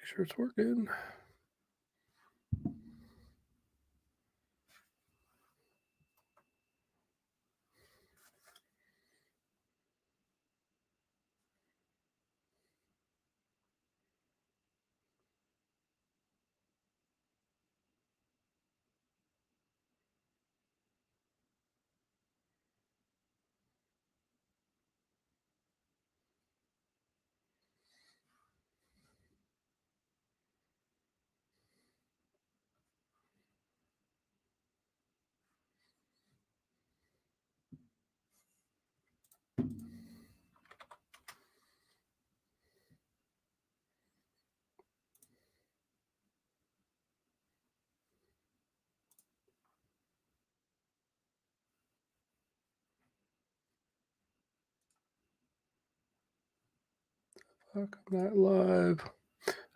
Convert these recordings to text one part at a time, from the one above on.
sure it's working. Fuck, I'm not live.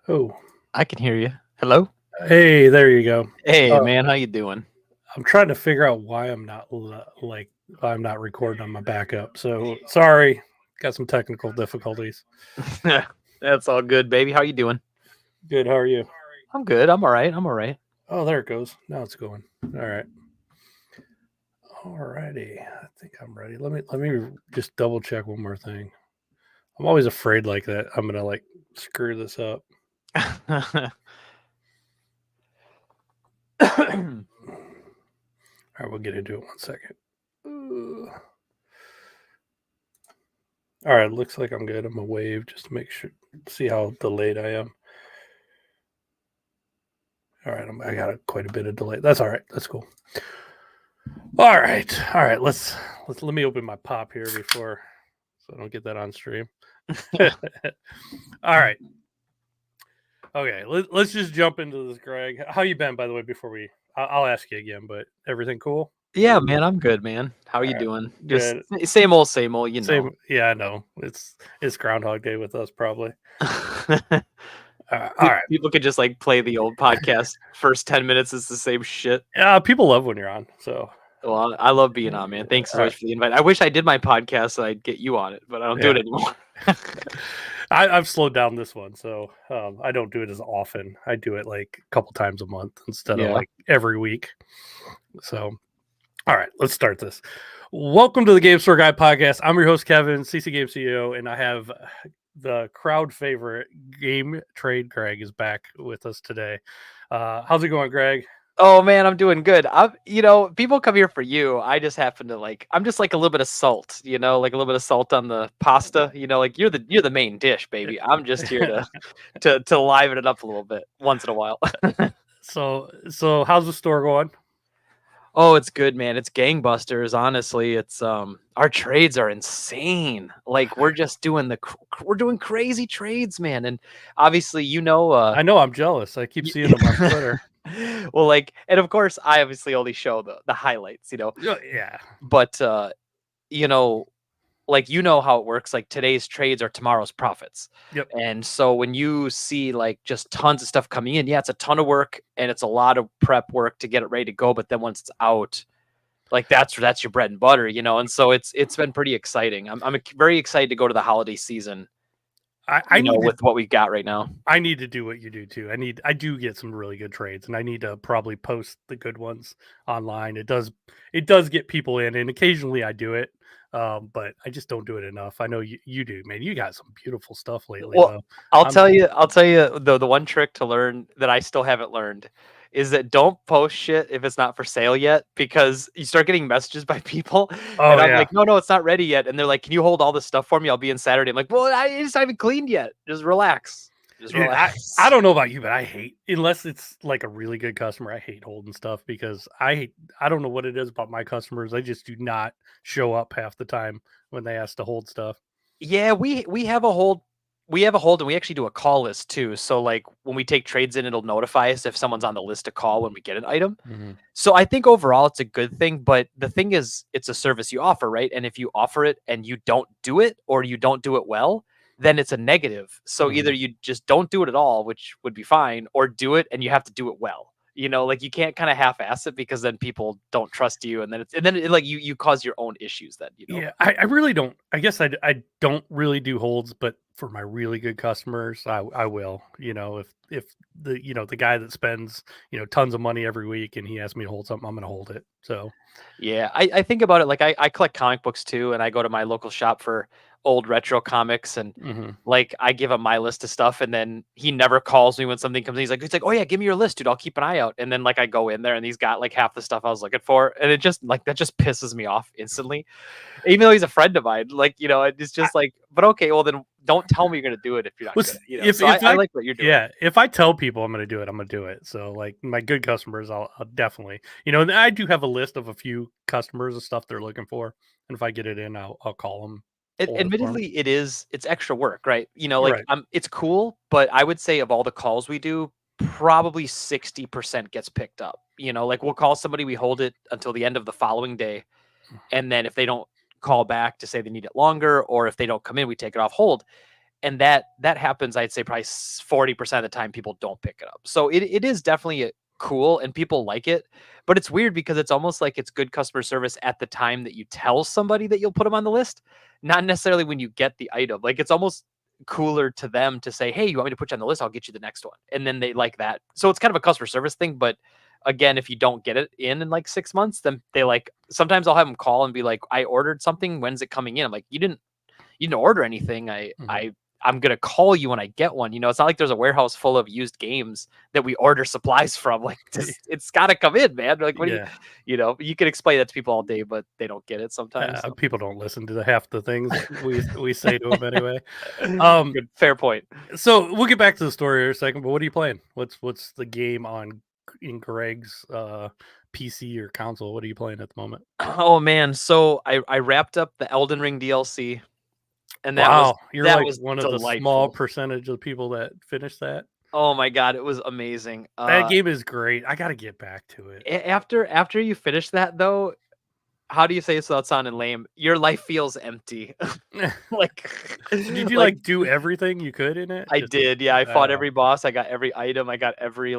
Oh, I can hear you. Hello? hey, there you go. Hey, man, how you doing? I'm trying to figure out why I'm not why I'm not recording on my backup. So sorry, got some technical difficulties. That's all good, baby. How you doing? Good. How are you? I'm good. I'm all right. Oh, there it goes. Now it's going. All right. Alrighty. I think I'm ready. Let me just double check one more thing. I'm always afraid like that. I'm gonna like screw this up. All right, we'll get into it 1 second. All right, looks like I'm good. I'm gonna wave just to make sure, see how delayed I am. All right, I got quite a bit of delay. That's all right. That's cool. All right. Let me open my pop here before, so I don't get that on stream. All right. Okay, let's just jump into this, Greg. How you been, by the way? Before I'll ask you again, but everything cool? Yeah, man, I'm good, man. How are you doing? Just Good. same old, you know. Same. Yeah, I know. It's Groundhog Day with us, probably. All right. People could just like play the old podcast. First 10 minutes is the same shit. Yeah, people love when you're on. So, Well, I love being on, man. Thanks so much for the invite. I wish I did my podcast so I'd get you on it, but I don't do it anymore. I've slowed down this one, so I don't do it as often. I do it like a couple times a month instead of like every week. So, all right, let's start this. Welcome to the Game Store Guy podcast. I'm your host, Kevin, CC Game CEO, and I have the crowd favorite Game Trade Gregg is back with us today. How's it going, Greg? Oh man, I'm doing good. People come here for you. I just happen to I'm just like a little bit of salt, like a little bit of salt on the pasta. Like you're the main dish, baby. I'm just here to liven it up a little bit once in a while. So how's the store going? Oh, it's good, man. It's gangbusters. Honestly, it's our trades are insane. Like we're just doing we're doing crazy trades, man. And obviously, I know I'm jealous. I keep seeing them on Twitter. Well, and of course, I obviously only show the highlights, Yeah. But how it works. Like today's trades are tomorrow's profits. Yep. And so when you see just tons of stuff coming in, yeah, it's a ton of work and it's a lot of prep work to get it ready to go. But then once it's out, that's your bread and butter, And so it's been pretty exciting. I'm very excited to go to the holiday season. With what we got right now. I need to do what you do too. I do get some really good trades, and I need to probably post the good ones online. It does get people in, and occasionally I do it, but I just don't do it enough. I know you do, man. You got some beautiful stuff lately. Well, though. I'll tell you the one trick to learn that I still haven't learned is that don't post shit if it's not for sale yet, because you start getting messages by people. Oh, and I'm yeah. like, no, it's not ready yet. And they're like, can you hold all this stuff for me? I'll be in Saturday. I'm like, well, I just haven't cleaned yet. Just relax. I don't know about you, but I hate, unless it's like a really good customer, I hate holding stuff because I don't know what it is about my customers. They just do not show up half the time when they ask to hold stuff. Yeah, we have a hold. We have a hold, and we actually do a call list too. So when we take trades in, it'll notify us if someone's on the list to call when we get an item. Mm-hmm. So I think overall it's a good thing, but the thing is it's a service you offer, right? And if you offer it and you don't do it or you don't do it well, then it's a negative. So either you just don't do it at all, which would be fine, or do it and you have to do it well. You can't kind of half-ass it because then people don't trust you, and then you cause your own issues then. Yeah, I really don't. I guess I don't really do holds, but for my really good customers, I will. If the guy that spends tons of money every week and he asks me to hold something, I'm going to hold it. So Yeah, I think about it like I collect comic books too, and I go to my local shop for old retro comics, and mhm. like I give him my list of stuff, and then he never calls me when something comes in. He's like, oh yeah, give me your list, dude. I'll keep an eye out. And then like I go in there and he's got like half the stuff I was looking for, and it just like that just pisses me off instantly. Even though he's a friend of mine, like it's I, just like, but okay, well then don't tell me you're gonna do it if you're not was gonna. So if I I like what you're doing. yeah, if I tell people I'm going to do it, I'm going to do it. So like my good customers, I'll definitely and I do have a list of a few customers of stuff they're looking for, and if I get it in, I'll call them, hold it for them. Admittedly, it's extra work, right? Right. It's cool, but I would say of all the calls we do, probably 60% gets picked up. Like we'll call somebody, we hold it until the end of the following day, and then if they don't call back to say they need it longer, or if they don't come in, we take it off hold. And that happens, I'd say probably 40% of the time people don't pick it up. So it is definitely cool and people like it, but it's weird because it's almost like it's good customer service at the time that you tell somebody that you'll put them on the list, not necessarily when you get the item. Like it's almost cooler to them to say, hey, you want me to put you on the list? I'll get you the next one. And then they like that. So it's kind of a customer service thing, but again, if you don't get it in like 6 months, then they like, sometimes I'll have them call and be like, I ordered something. When's it coming in? I'm like, you didn't order anything. Mhm. I'm gonna call you when I get one. It's not like there's a warehouse full of used games that we order supplies from. Like, just it's got to come in, man. Like, what do you, Yeah. you can explain that to people all day, but they don't get it sometimes. So. People don't listen to the half the things we say to them anyway. Um, Good, fair point. so we'll get back to the story in a second. But what are you playing? What's the game in Greg's PC or console? What are you playing at the moment? Oh man, so I wrapped up the Elden Ring DLC, and that was Wow, you're that like was one of the small delightful. percentage of people that finish that. Oh my god, it was amazing. That game is great. I got to get back to it. After you finish that though, how do you say this without sounding lame? Your life feels empty. like So did you like like do everything you could in it? I Just did, yeah. I fought uh, every boss. I got every item. I got every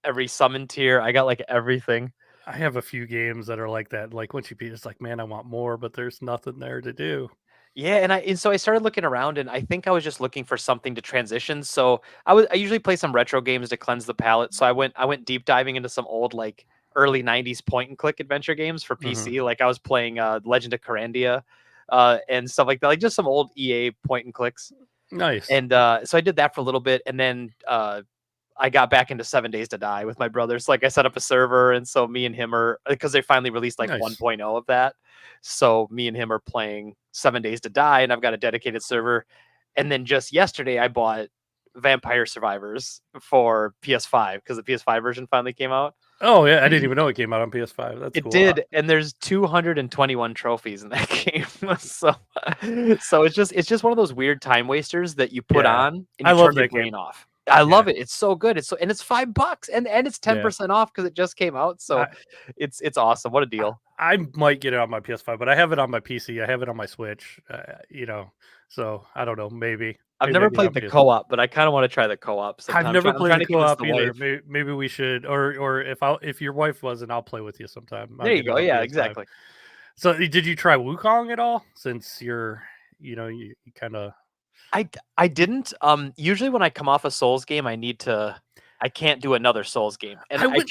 every summon tier. I got like everything. I have a few games that are like that. Like once you beat, it's like, man, I want more, but there's nothing there to do. Yeah, and so I started looking around, and I think I was just looking for something to transition. So I usually play some retro games to cleanse the palate. So I went deep diving into some old like early '90s point and click adventure games for Hmm. PC. Like I was playing Legend of Carandia, and stuff like that. Like just some old EA point and clicks. Nice, And so I did that for a little bit, and then I got back into 7 Days to Die with my brothers. Like I set up a server, and so me and him are, because they finally released like nice. 1.0 of that. So me and him are playing 7 Days to Die, and I've got a dedicated server. And then just yesterday, I bought Vampire Survivors for PS5 because the PS5 version finally came out. Oh yeah, I didn't even know it came out on PS5. That's It cool. did, and there's 221 trophies in that game. So it's just one of those weird time wasters that you put Yeah, on and I you love turn your that game. brain off. I Yeah, love it. It's so good. And it's $5 and it's yeah. 10% off because it just came out. So I, it's awesome. What a I deal. I might get it on my PS5, but I have it on my PC. I have it on my Switch. So I don't know. I've Maybe I never get it on played the PS5. co-op, but I kind of want to try the co-op I've sometime. never I'm played trying the to convince co-op the either. wife. Maybe we should, or if your wife wasn't, I'll play with you sometime. I'll There you get it go. on Yeah, PS5. exactly. So did you try Wukong at all? Since you kind of I didn't. Usually when I come off a Souls game, I can't do another Souls game. And I would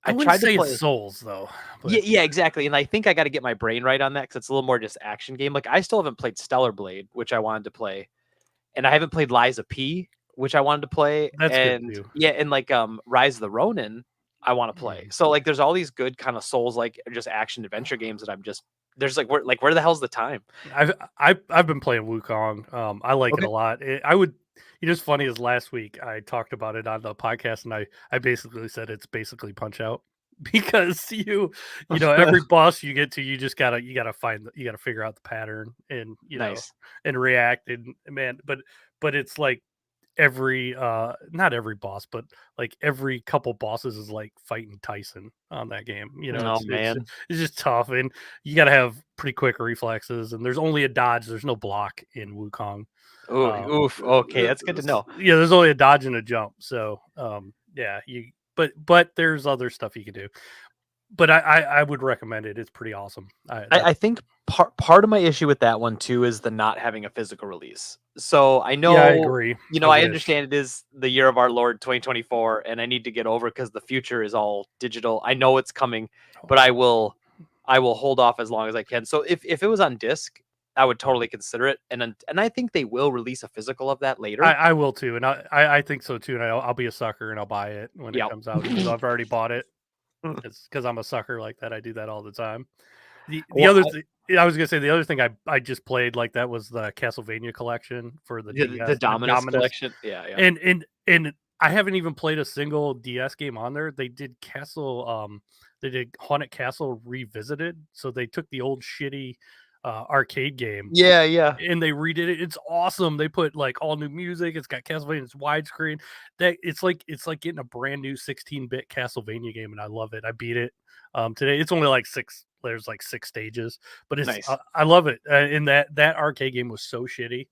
I I wouldn't tried to say it's play. Souls though, Yeah, but yeah, exactly. And I think I got to get my brain right on that because it's a little more just action game. Like I still haven't played Stellar Blade, which I wanted to play, and I haven't played Lies of P, which I wanted to play, that's good and too. yeah, and like Rise of the Ronin, I want to play. Mhm. So like, there's all these good kind of Souls like just action adventure games that I'm just there's where the hell's the time? I've been playing Wukong. I like it Okay. a lot. I would. It's funny as last week I talked about it on the podcast, and I basically said it's basically Punch Out because every boss you get to, you gotta figure out the pattern and Nice. and react, and man, but it's like every not every boss, but like every couple bosses is like fighting Tyson on that game. Oh man. It's just tough, and you got to have pretty quick reflexes. And there's only a dodge. There's no block in Wukong. Ooh, oof. Okay, that's good to know. Yeah, there's only a dodge and a jump. So yeah, but there's other stuff you can do. but I would recommend it. It's pretty awesome. I think part of my issue with that one too is the not having a physical release. So I Yeah, I know, agree. I understand it is the year of our Lord 2024, and I need to get over because the future is all digital. I know it's coming, but I will hold off as long as I can. So if it was on disc, I would totally consider it, and I think they will release a physical of that later. I will too, and I think so too. And I'll be a sucker and I'll buy it when it Yep. comes out, even though I've already bought it. It's because I'm a sucker like that. I do that all the time. The Well, other I was gonna say the other thing I just played like that was the Castlevania collection for the the DS, the Dominus Dominus, collection. Yeah, yeah. and I haven't even played a single DS game on there. They did Haunted Castle Revisited, so they took the old shitty arcade game Yeah, yeah. and they redid it. It's awesome. They put like all new music. It's got Castlevania. It's widescreen. That it's like getting a brand new 16-bit Castlevania game, and I love it. I beat it today. It's only like six. There's like 6 stages, but it's Nice. I love it. And that arcade game was so shitty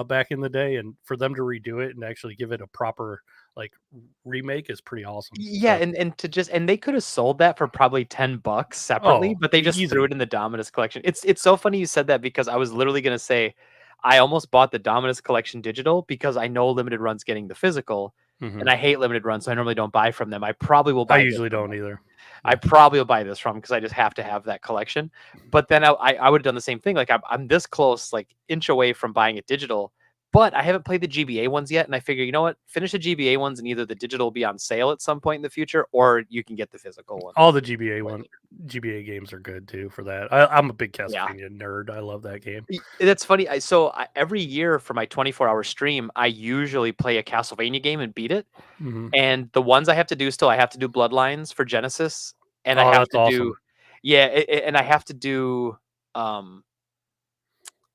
back in the day, and for them to redo it and actually give it a proper like remake is pretty awesome. Yeah, So, and they could have sold that for probably $10 separately, oh, but they just threw easy. it in the Dominus collection. It's so funny you said that because I was literally gonna say I almost bought the Dominus collection digital because I know limited run's getting the physical, Hmm. and I hate limited runs, so I normally don't buy from them. I probably will I buy this usually from don't them. either. I Yeah. probably will buy this from because I just have to have that collection. But then I would have done the same thing. Like I'm this close, like inch away from buying it digital, but I haven't played the GBA ones yet. And I figure, you know what? Finish the GBA ones, and either the digital will be on sale at some point in the future, or you can get the physical one. All the GBA games are good too for that. I'm a big Yeah. Castlevania nerd. I love that game. That's funny. Every year for my 24-hour stream, I usually play a Castlevania game and beat it. Hmm. And the ones I have to do still, I have to do Bloodlines for Genesis, and I Oh, have that's to do, awesome. yeah, and I have to do, um,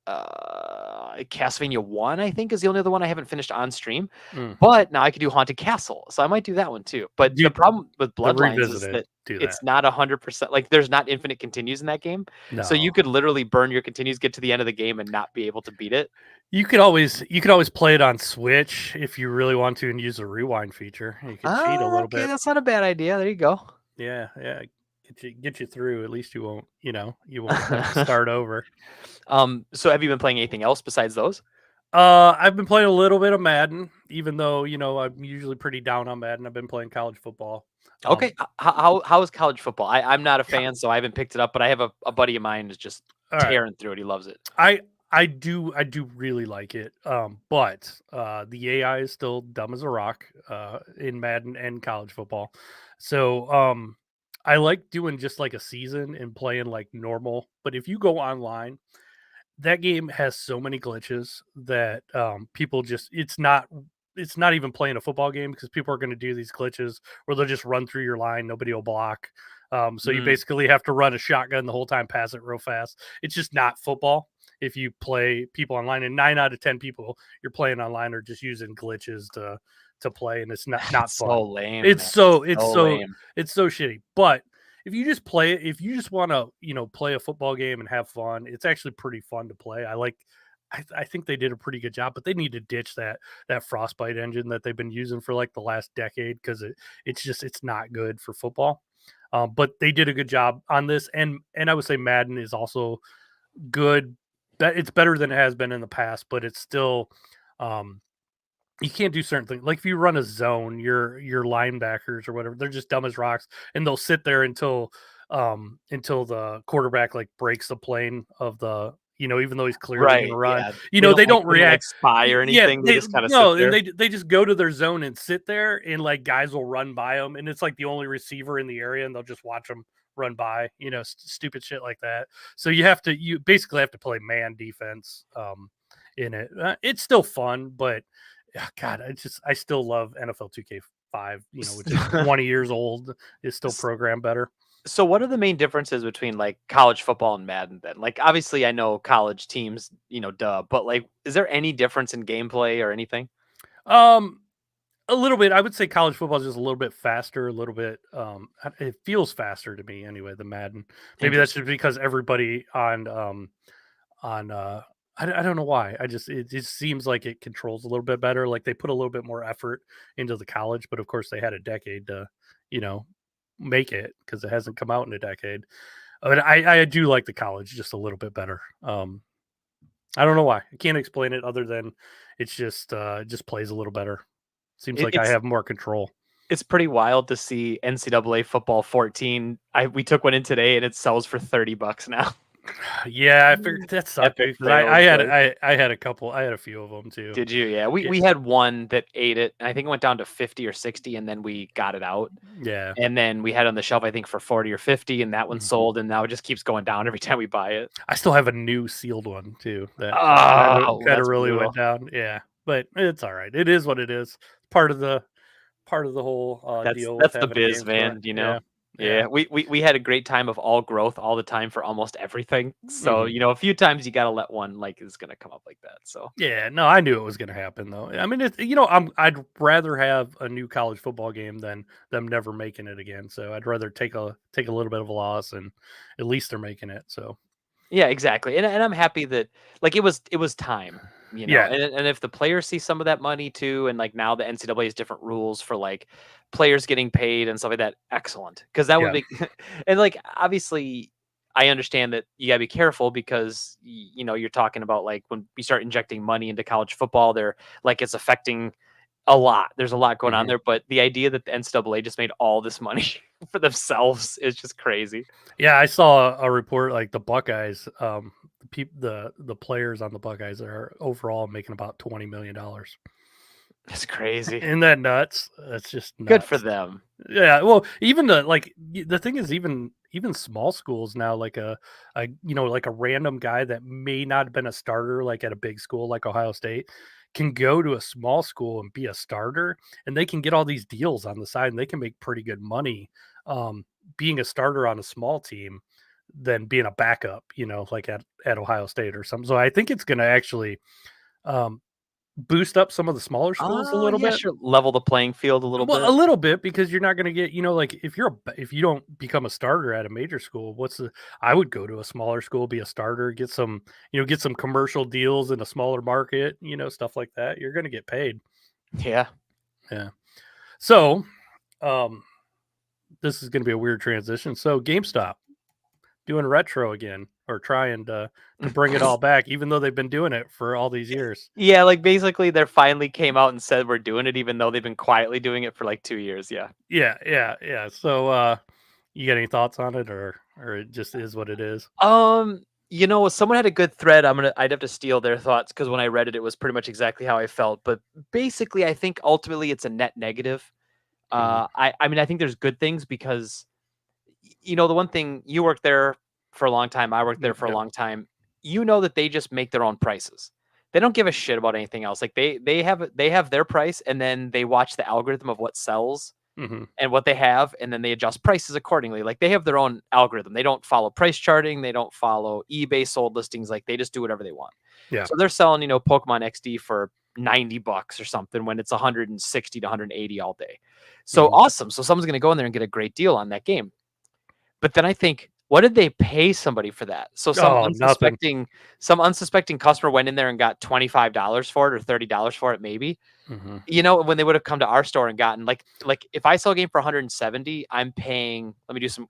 Castlevania 1, I think, is the only other one I haven't finished on stream. Mm. But now I could do Haunted Castle, so I might do that one too. But the Dude, problem with the Bloodlines is Revisited that do that. it's not 100%. Like, there's not infinite continues in that game, so No, you could literally burn your continues, get to the end of the game, and not be able to beat it. you could always play it on Switch if you really want to and use the rewind feature. You could cheat a little Okay, bit. that's not a bad idea. There you go. Yeah, yeah. Get you through. At least you won't have to start over. So have you been playing anything else besides those? I've been playing a little bit of Madden, even though I'm usually pretty down on Madden. I've been playing college football. Okay, how is college football? I'm not a Yeah, fan, so I haven't picked it up, but I have a buddy of mine who's just all right. tearing through it. He loves it. I do really like it. But the AI is still dumb as a rock in Madden and college football. So I like doing just like a season and playing like normal. But if you go online, that game has so many glitches that people just it's not even playing a football game because people are going to do these glitches where they'll just run through your line, nobody will block. So you Mm. basically have to run a shotgun the whole time, pass it real fast. It's just not football if you play people online, and 9 out of 10 people you're playing online are just using glitches to play, and it's not It's so fun. lame, It's man. so So lame. it's so shitty. But if you just play it, if you just want to, play a football game and have fun, it's actually pretty fun to play. I think they did a pretty good job, but they need to ditch that Frostbite engine that they've been using for like the last decade because it's not good for football. But they did a good job on this, and I would say Madden is also good. That it's better than it has been in the past, but it's still um, you can't do certain things. Like if you run a zone, your linebackers or whatever, they're just dumb as rocks, and they'll sit there until the quarterback like breaks the plane of the even though he's clearly going to Right, run. yeah. They They don't don't, like, react. spy or Yeah, anything, they they just kinda sit no, and there. they just go to their zone and sit there, and like guys will run by them, and it's like the only receiver in the area, and they'll just watch them run by. Stupid shit like that. So you basically have to play man defense in it. It's still fun, but God, I still love NFL 2K5, which is 20 years old, is still S programmed better. So what are the main differences between, like, college football and Madden then? Like, obviously, I know college teams, duh, but, like, is there any difference in gameplay or anything? Um, a little bit. I would say college football is just a little bit faster, a little bit. It feels faster to me anyway. The Madden. Maybe that's Interesting. just because everybody on I don't know why. It just seems like it controls a little bit better. Like they put a little bit more effort into the college, but of course they had a decade to, you know, make it because it hasn't come out in a decade. But I do like the college just a little bit better. I don't know why. I can't explain it other than it's just it just plays a little better. Seems like I It's have more control. it's pretty wild to see NCAA football 14. We took one in today and it sells for $30 now. Yeah, I figured that sucked Epic because fails. I had a few of them too. Did you? Yeah, we Yeah, we had one that ate it, and I think it went down to 50 or 60, and then we got it out. yeah. And then we had it on the shelf, I think, for 40 or 50, and that one Mhm. sold, and now it just keeps going down every time we buy it. I still have a new sealed one too that Oh, kind of that's really went brutal. down. Yeah, but it's all right. It is what it is. Part of the whole That's deal with that's the having a biz, game store. man, you know? Yeah, yeah. Yeah, we had a great time of all growth all the time for almost everything. So, Mhm. a few times you gotta let one, like, is gonna come up like that, so. Yeah, no, I knew it was going to happen though. I mean, it's I'd rather have a new college football game than them never making it again. So I'd rather take a little bit of a loss and at least they're making it. So Yeah, exactly, and I'm happy that like, it was time, yeah, and if the players see some of that money too, and, like, now the NCAA has different rules for, like, players getting paid and stuff like that, excellent, because that would yeah, make and, like, obviously, I understand that you gotta be careful because, you're talking about, like, when we start injecting money into college football, it's affecting a lot. There's a lot going on hmm there, but the idea that the NCAA just made all this money for themselves is just crazy. yeah. I saw a report like the Buckeyes, the players on the Buckeyes are overall making about $20 million. It's crazy. Isn't that nuts? That's just Good for nuts. them. Yeah, well, even the thing is even small schools now, a like a random guy that may not have been a starter like at a big school like Ohio State can go to a small school and be a starter, and they can get all these deals on the side, and they can make pretty good money being a starter on a small team than being a backup, like at Ohio State or something. So I think it's going to actually um, boost up some of the smaller schools a Oh, little yeah, bit. sure. Level the playing field a little Well, a bit. little bit because you're not going to get, like if you don't become a starter at a major school, I would go to a smaller school, be a starter, get some commercial deals in a smaller market, stuff like that. You're going to get paid. Yeah. Yeah. So, um, this is going to be a weird transition. So, GameStop doing retro again or trying to bring it all back, even though they've been doing it for all these years. Yeah, like, basically, they finally came out and said, "We're doing it," even though they've been quietly doing it for, like, 2 years, yeah. Yeah, yeah, yeah. So, you got any thoughts on it, or it just is what it is? Someone had a good thread. I'd have to steal their thoughts because when I read it, it was pretty much exactly how I felt. But basically, I think ultimately it's a net negative. Mhm. I mean, I think there's good things because the one thing you worked there for a long time, I worked there Yep, for a yep. long time. You know that they just make their own prices. They don't give a shit about anything else. Like they have their price, and then they watch the algorithm of what sells Mhm. and what they have, and then they adjust prices accordingly. Like they have their own algorithm. They don't follow price charting. They don't follow eBay sold listings. Like they just do whatever they want. Yeah. So they're selling, Pokemon XD for $90 or something when it's 160 to 180 all day. So Mhm. awesome. So someone's going to go in there and get a great deal on that game. But then I think, what did they pay somebody for that? So Oh, nothing. some unsuspecting customer went in there and got $25 for it or $30 for it, maybe. Mhm. When they would have come to our store and gotten like if I sell a game for 170, I'm paying,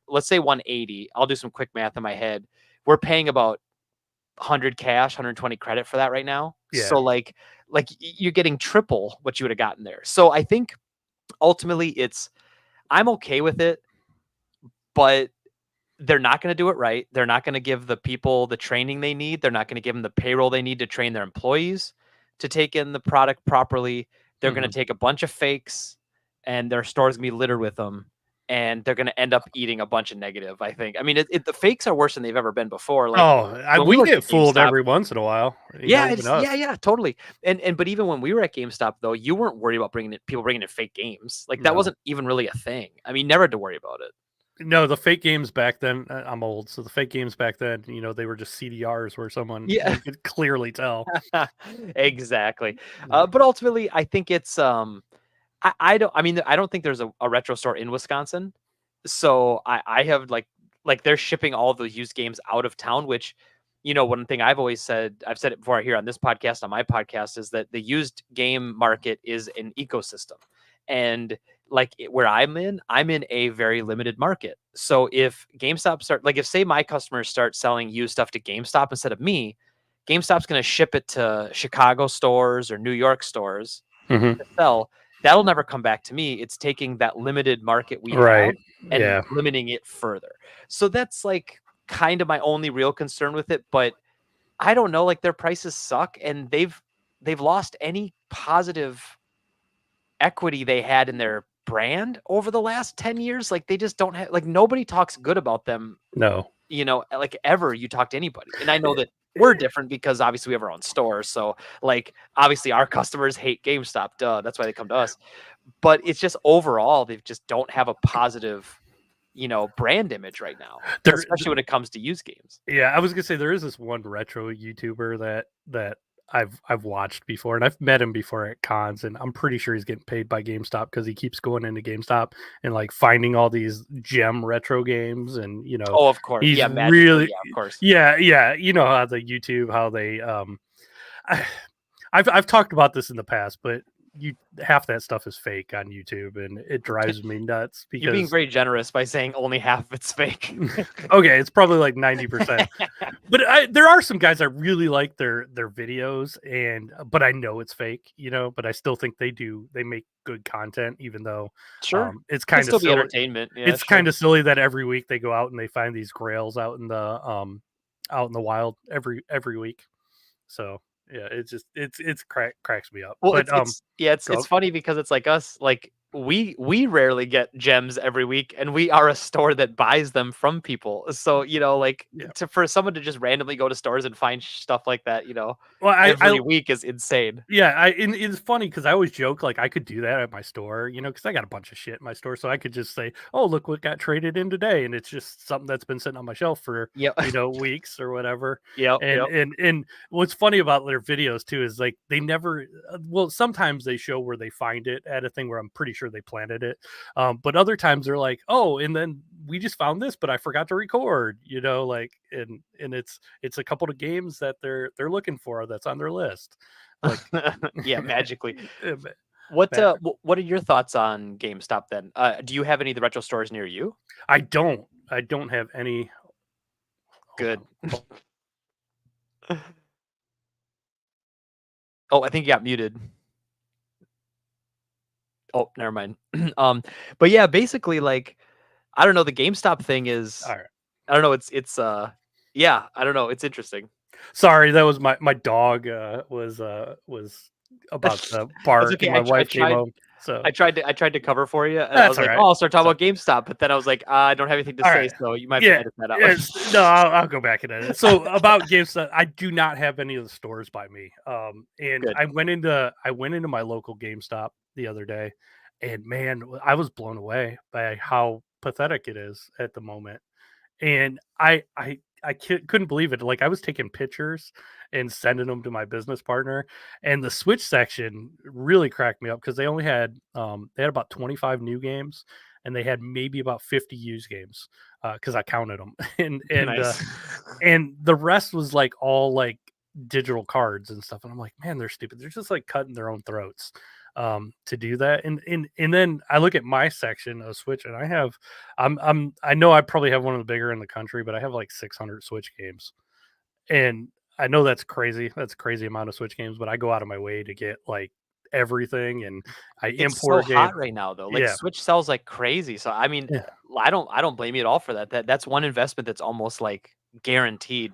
let's say 180. I'll do some quick math in my head. We're paying about 100 cash, 120 credit for that right now. Yeah. So you're getting triple what you would have gotten there. So I think ultimately I'm okay with it, but they're not going to do it right. They're not going to give the people the training they need. They're not going to give them the payroll they need to train their employees to take in the product properly. They're going to Mhm. take a bunch of fakes and their store's going to be littered with them. And they're going to end up eating a bunch of negative, I think. I mean, the fakes are worse than they've ever been before. Like Oh, when we we worked get at fooled GameStop, every once in a while, yeah, even yeah, us. yeah, totally. But even when we were at GameStop, though, you weren't worried about people bringing in fake games. Like that No. wasn't even really a thing. I mean, never had to worry about it. No, the fake games back then, I'm old, so the fake games back then, they were just CDRs where Yeah. you could clearly tell. Exactly. Yeah. But ultimately, I think it's I don't think there's a retro store in Wisconsin. So I have like they're shipping all the used games out of town, which one thing I've said it before here on this podcast, on my podcast, is that the used game market is an ecosystem. And like where I'm in a very limited market. So if GameStop if say my customers start selling used stuff to GameStop instead of me, GameStop's going to ship it to Chicago stores or New York stores Mm-hmm. to sell. That'll never come back to me. It's taking that limited market we have Right. and Yeah. limiting it further. So that's like kind of my only real concern with it. But I don't know, like their prices suck, and they've lost any positive equity they had in their brand over the last 10 years. Like they just don't have, like, nobody talks good about them, No. like ever you talk to anybody. And I know that we're different because obviously we have our own store. So like obviously our customers hate GameStop. Duh. That's why they come to us. But it's just overall, they just don't have a positive, brand image right now, There, especially when it comes to used games. yeah, I was gonna say there is this one retro YouTuber that I've watched before, and I've met him before at cons, and I'm pretty sure he's getting paid by GameStop because he keeps going into GameStop and like finding all these gem retro games, and Oh, of course. he's Yeah. Magically. really, Yeah. Of course. yeah, how the YouTube, how they I, I've talked about this in the past, but half that stuff is fake on YouTube, and it drives me nuts You're being because very generous by saying only half of it's fake. okay, it's probably like 90%. But there are some guys I really like their videos, but I know it's fake, but I still think they make good content, even though Sure. it's It can kind of still be silly. entertainment. Yeah, It's sure. kind of silly that every week they go out and they find these grails out in the wild every week. So yeah, it's cracks me up. Well, But it's go funny because it's like us, like we rarely get gems every week, and we are a store that buys them from people. So, like yeah. for someone to just randomly go to stores and find stuff like that, Well, I every week is insane. yeah, and it's funny because I always joke like I could do that at my store, because I got a bunch of shit in my store, so I could just say, "Oh, look what got traded in today," and it's just something that's been sitting on my shelf for Yep. weeks or whatever. Yep. And Yep. and what's funny about their videos too is like they never, well, sometimes they show where they find it at a thing where I'm pretty sure they planted it, but other times they're like, "Oh, and then we just found this, but I forgot to record," like, and it's a couple of games that they're looking for that's on their list. Like, Yeah, magically. eh, What Matt, what are your thoughts on GameStop then? Do you have any of the retro stores near you? I don't have any. Hold Good. on. Oh, Oh, I think you got muted. Oh, never mind. But yeah, basically, like, I don't know, the GameStop thing is, all right. I don't know, yeah, I don't know, it's interesting. Sorry, that was my dog was about to It's bark, okay. and my wife came home. So I tried to cover for you, and I that's was all like, right. "Oh, I'll start talking So about GameStop," but then I was like, I don't have anything to all say, right. so you might have to Yeah. edit that out. Yes. No, I'll go back and edit. So about GameStop, I do not have any of the stores by me. And Good. I went into my local GameStop the other day, and man, I was blown away by how pathetic it is at the moment. And couldn't believe it. Like I was taking pictures and sending them to my business partner, and the Switch section really cracked me up because they had about 25 new games, and they had maybe about 50 used games because I counted them, Nice. and the rest was like all like digital cards and stuff. And I'm like, man, they're stupid. They're just like cutting their own throats to do that. And then I look at my section of Switch, and I know I probably have one of the bigger in the country, but I have like 600 Switch games. And I know that's crazy. That's a crazy amount of Switch games, but I go out of my way to get like everything, and I It's so import game. hot right now, though. Like Yeah. Switch sells like crazy. So I mean, Yeah. I don't blame you at all for that. That's one investment that's almost like guaranteed,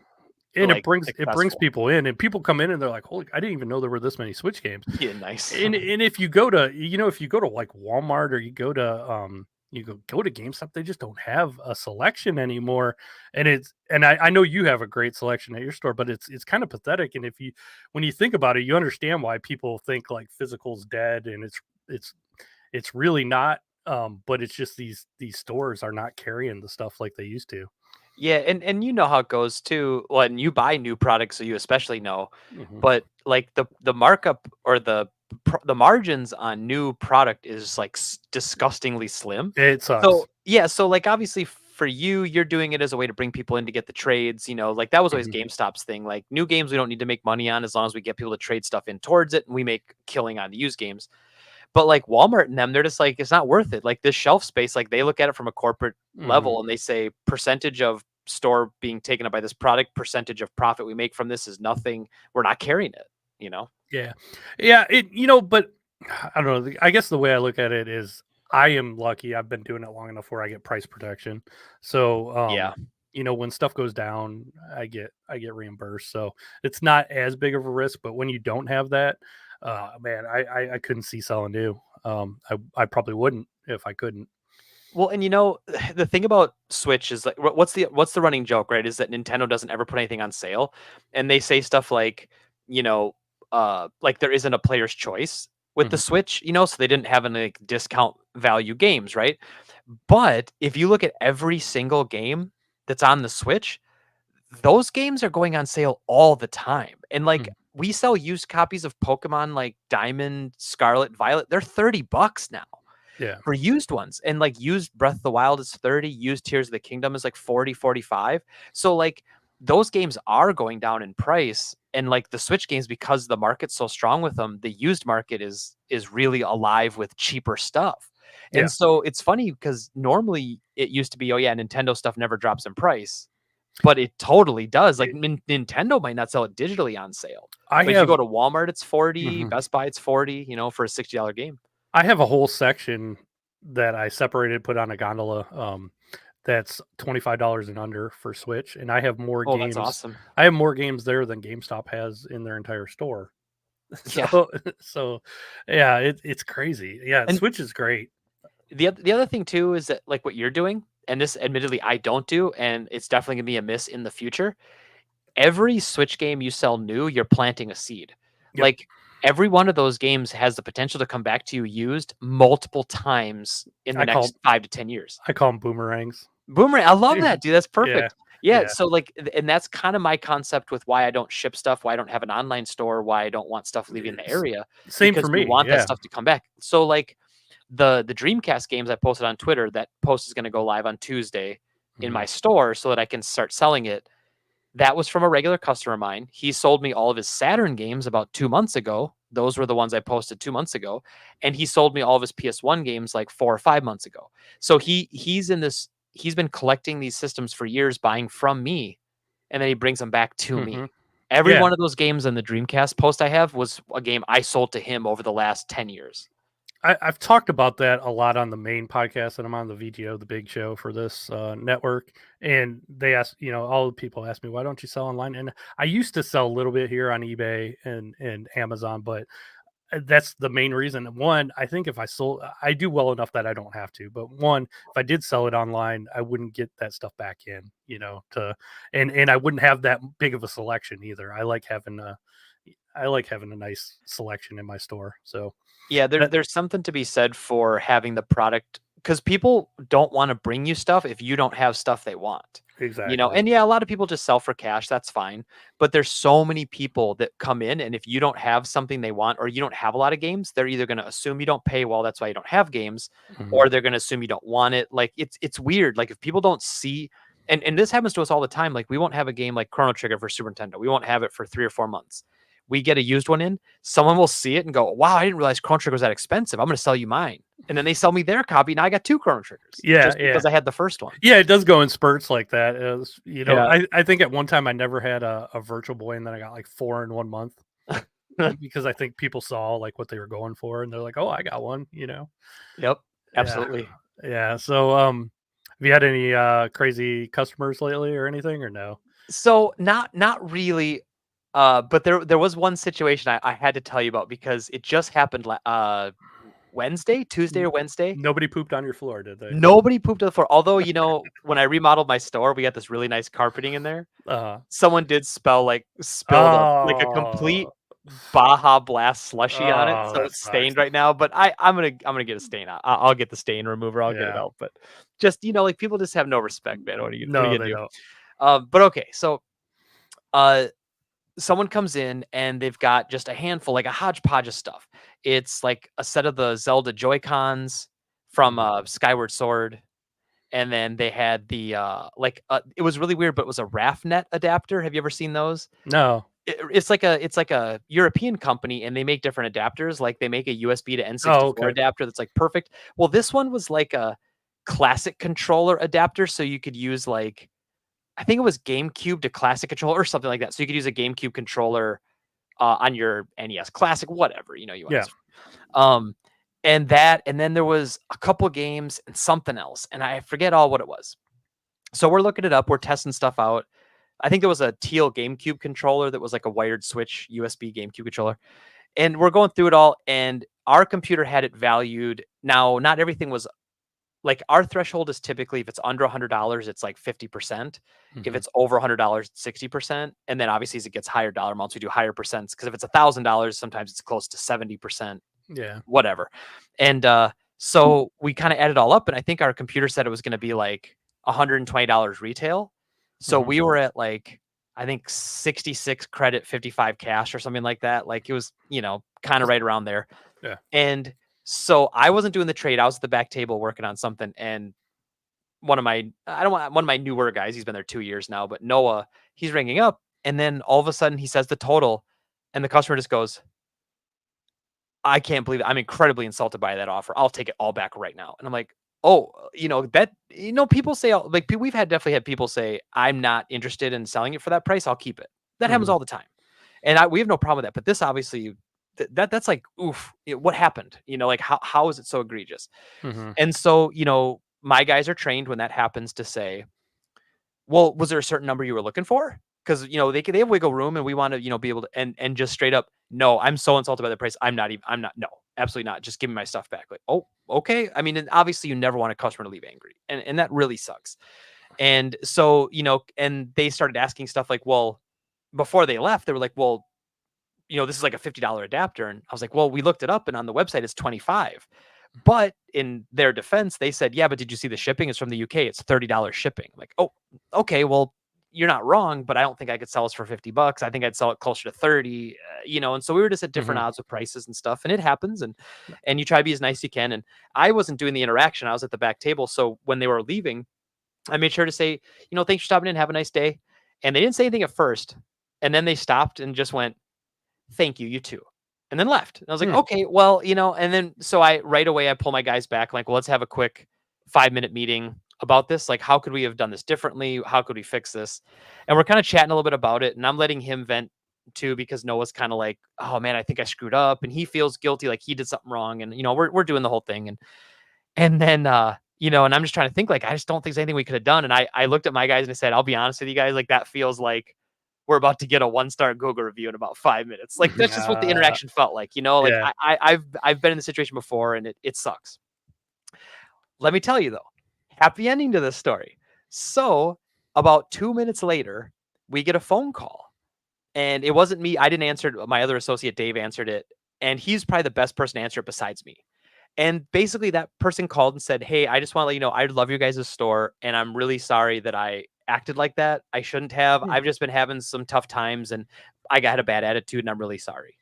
And it like brings successful. people in, and people come in and they're like, "Holy! I didn't even know there were this many Switch games." Yeah, nice. And if you go to like Walmart, or you go to GameStop, they just don't have a selection anymore. And I know you have a great selection at your store, but it's kind of pathetic. And when you think about it, you understand why people think like physical's dead, and it's really not. But it's just these stores are not carrying the stuff like they used to. Yeah, and you know how it goes too. When you buy new products, so you especially know. Mhm. But like the markup or the margins on new product is like disgustingly slim. It sucks. So yeah, so like obviously for you, you're doing it as a way to bring people in to get the trades. Like that was always Mhm. GameStop's thing. Like new games, we don't need to make money on as long as we get people to trade stuff in towards it, and we make killing on the used games. But like Walmart and them, they're just like, it's not worth it. Like this shelf space, like they look at it from a corporate level and they say percentage of store being taken up by this product, percentage of profit we make from this is nothing. We're not carrying it, you know? Yeah. Yeah, but I don't know. I guess the way I look at it is I am lucky. I've been doing it long enough where I get price protection. So, Yeah. when stuff goes down, I get reimbursed. So it's not as big of a risk. But when you don't have that, man, I couldn't see selling new. I probably wouldn't if I couldn't. Well, and the thing about Switch is like, what's the running joke, right? Is that Nintendo doesn't ever put anything on sale, and they say stuff like, like there isn't a player's choice with the Mhm. Switch, so they didn't have any like, discount value games, right? But if you look at every single game that's on the Switch, those games are going on sale all the time, and like Mhm. we sell used copies of Pokemon like Diamond, Scarlet, Violet. They're $30 now Yeah. for used ones. And like used Breath of the Wild is 30, used Tears of the Kingdom is like 40, 45. So like those games are going down in price. And like the Switch games, because the market's so strong with them, the used market is really alive with cheaper stuff. Yeah. And so it's funny because normally it used to be, oh yeah, Nintendo stuff never drops in price. But it totally does. Like It- Nintendo might not sell it digitally on sale. I But if you have go to Walmart, it's 40, mhm. Best Buy, it's 40, for a $60 game. I have a whole section that I separated, put on a gondola. That's $25 and under for Switch, and I have more Oh, that's games. awesome. I have more games there than GameStop has in their entire store. Yeah. So, so yeah, it's crazy. Yeah, And Switch is great. the other thing too is that like what you're doing, and this admittedly I don't do, and it's definitely gonna be a miss in the future. Every Switch game you sell new, you're planting a seed. Yep. Like every one of those games has the potential to come back to you used multiple times in the I call next 5 to 10 years. I call them boomerangs. Boomerang, I love that, dude. That's Yeah, perfect. Yeah, yeah. so like, and that's kind of my concept with why I don't ship stuff, why I don't have an online store, why I don't want stuff leaving the It's area, same for because you me. want that Yeah. stuff to come back. So like, the Dreamcast games I posted on Twitter, that post is going to go live on Tuesday in Mhm. my store so that I can start selling it. That was from a regular customer of mine. He sold me all of his Saturn games about 2 months ago. Those were the ones I posted 2 months ago, and he sold me all of his PS1 games like 4 or 5 months ago. So he's in this. He's been collecting these systems for years, buying from me, and then he brings them back to me. Mhm. Every Yeah. one of those games in the Dreamcast post I have was a game I sold to him over the last 10 years. I've talked about that a lot on the main podcast that I'm on, the VGO, the big show for this network. And they ask, all the people ask me, why don't you sell online? And I used to sell a little bit here on eBay and Amazon, but that's the main reason. One, I think if I sold, I do well enough that I don't have to. But one, if I did sell it online, I wouldn't get that stuff back in, and I wouldn't have that big of a selection either. I like having a nice selection in my store. So Yeah, that there's something to be said for having the product, because people don't want to bring you stuff if you don't have stuff they want. exactly. And yeah, a lot of people just sell for cash, that's fine. But there's so many people that come in, and if you don't have something they want or you don't have a lot of games, they're either going to assume you don't pay well, that's why you don't have games, Mhm. or they're going to assume you don't want it. Like it's weird. Like if people don't see, and this happens to us all the time, like we won't have a game like Chrono Trigger for Super Nintendo. We won't have it for 3 or 4 months. We get a used one in, someone will see it and go, "Wow, I didn't realize Chrono Trigger was that expensive. I'm going to sell you mine." And then they sell me their copy. Now I got two Chrono Triggers Yeah, just yeah. because I had the first one. Yeah, it does go in spurts like that. Yeah. I think at one time I never had a Virtual Boy, and then I got like four in 1 month because I think people saw like what they were going for, and they're like, "Oh, I got one." Yep, Yeah, absolutely. yeah. So, have you had any crazy customers lately or anything, or no? So not really, but there was one situation I had to tell you about because it just happened Wednesday, Tuesday N- or Wednesday. Nobody pooped on your floor, did they? Nobody pooped on the floor. Although, when I remodeled my store, we got this really nice carpeting in there. Uh, Someone did spilled a complete oh, Baja Blast slushy on it, oh, so that it's sucks. stained right now. But I'm gonna get a stain out. I'll get the stain remover. I'll get it Yeah. out. But just like people just have no respect, man. What are No, you they gonna do? don't. But okay, so uh, someone comes in and they've got just a handful, like a hodgepodge of stuff. It's like a set of the Zelda Joy Cons from Mhm. Skyward Sword, and then they had the it was really weird, but it was a RAF net adapter. Have you ever seen those? No. it's like a European company, and they make different adapters. Like they make a USB to N64 Oh, okay. adapter that's like perfect. Well, this one was like a classic controller adapter, so you could use like I think it was GameCube to classic controller or something like that. So you could use a GameCube controller on your NES Classic, whatever you want Yeah. to use. Um, and then there was a couple games and something else, and I forget all what it was. So we're looking it up. We're testing stuff out. I think there was a teal GameCube controller that was like a wired switch USB GameCube controller. And we're going through it all, and our computer had it valued. Now, not everything was like our threshold is typically if it's under $100, it's like 50%. If it's over $100, it's 60%. And then obviously as it gets higher dollar amounts, we do higher percents. Because if it's $1,000, sometimes it's close to 70%. Yeah. Whatever. And so we kind of added all up, and I think our computer said it was going to be like $120 retail. So we were at like I think 66 credit, 55 cash or something like that. Like it was, kind of right around there. Yeah. And so I wasn't doing the trade. I was at the back table working on something, and one of my newer guys, he's been there 2 years now, but Noah, he's ringing up, and then all of a sudden he says the total, and the customer just goes, I can't believe it. I'm incredibly insulted by that offer. I'll take it all back right now. And I'm like, oh, people say like we've definitely had people say, I'm not interested in selling it for that price. I'll keep it. That happens all the time. And we have no problem with that. But this obviously that's like, oof, what happened? Like how is it so egregious? And so, my guys are trained when that happens to say, well, was there a certain number you were looking for? Because they have wiggle room, and we want to be able to and just straight up, no, I'm so insulted by the price. I'm not, no, absolutely not. Just give me my stuff back. Like, oh, okay. I mean, and obviously you never want a customer to leave angry, and that really sucks. And so and they started asking stuff like, well, before they left, they were like, well, this is like a $50 adapter, and I was like, well, we looked it up, and on the website it's 25. But in their defense, they said, yeah, but did you see the shipping? It's from the UK. It's $30 shipping. Like, oh, okay, well, you're not wrong, but I don't think I could sell this for $50. I think I'd sell it closer to 30, and so we were just at different odds with prices and stuff, and it happens. And you try to be as nice as you can. And I wasn't doing the interaction. I was at the back table. So when they were leaving, I made sure to say, thanks for stopping in. Have a nice day. And they didn't say anything at first. And then they stopped and just went, thank you, you too. And then left. And I was like, okay, well, and then so right away I pull my guys back, like, well, let's have a quick 5-minute meeting about this. Like, how could we have done this differently? How could we fix this? And we're kind of chatting a little bit about it. And I'm letting him vent too, because Noah's kind of like, oh man, I think I screwed up. And he feels guilty, like he did something wrong. And, we're doing the whole thing. And then, and I'm just trying to think, like, I just don't think there's anything we could have done. And I looked at my guys and I said, I'll be honest with you guys, like, that feels like we're about to get a 1-star Google review in about 5 minutes. Like, that's just what the interaction felt like, like Yeah. I've been in the situation before, and it sucks. Let me tell you though, happy ending to this story. So about 2 minutes later, we get a phone call, and it wasn't me. I didn't answer it. My other associate, Dave, answered it, and he's probably the best person to answer it besides me. And basically that person called and said, hey, I just want to let you know, I love your guys' store, and I'm really sorry that I acted like that. I shouldn't have. I've just been having some tough times, and I had a bad attitude, and I'm really sorry.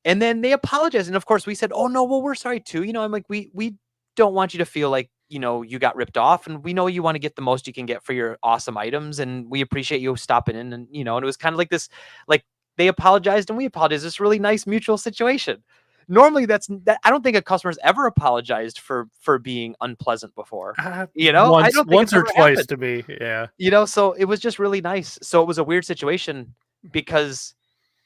And then they apologized. And of course we said, oh no, well, we're sorry too. I'm like, we don't want you to feel like, you got ripped off, and we know you want to get the most you can get for your awesome items. And we appreciate you stopping in. And, and it was kind of like this, like they apologized and we apologized. This really nice mutual situation. Normally that I don't think a customer's ever apologized for being unpleasant before. I don't think once or twice happened. to me. Yeah. So it was just really nice. So it was a weird situation because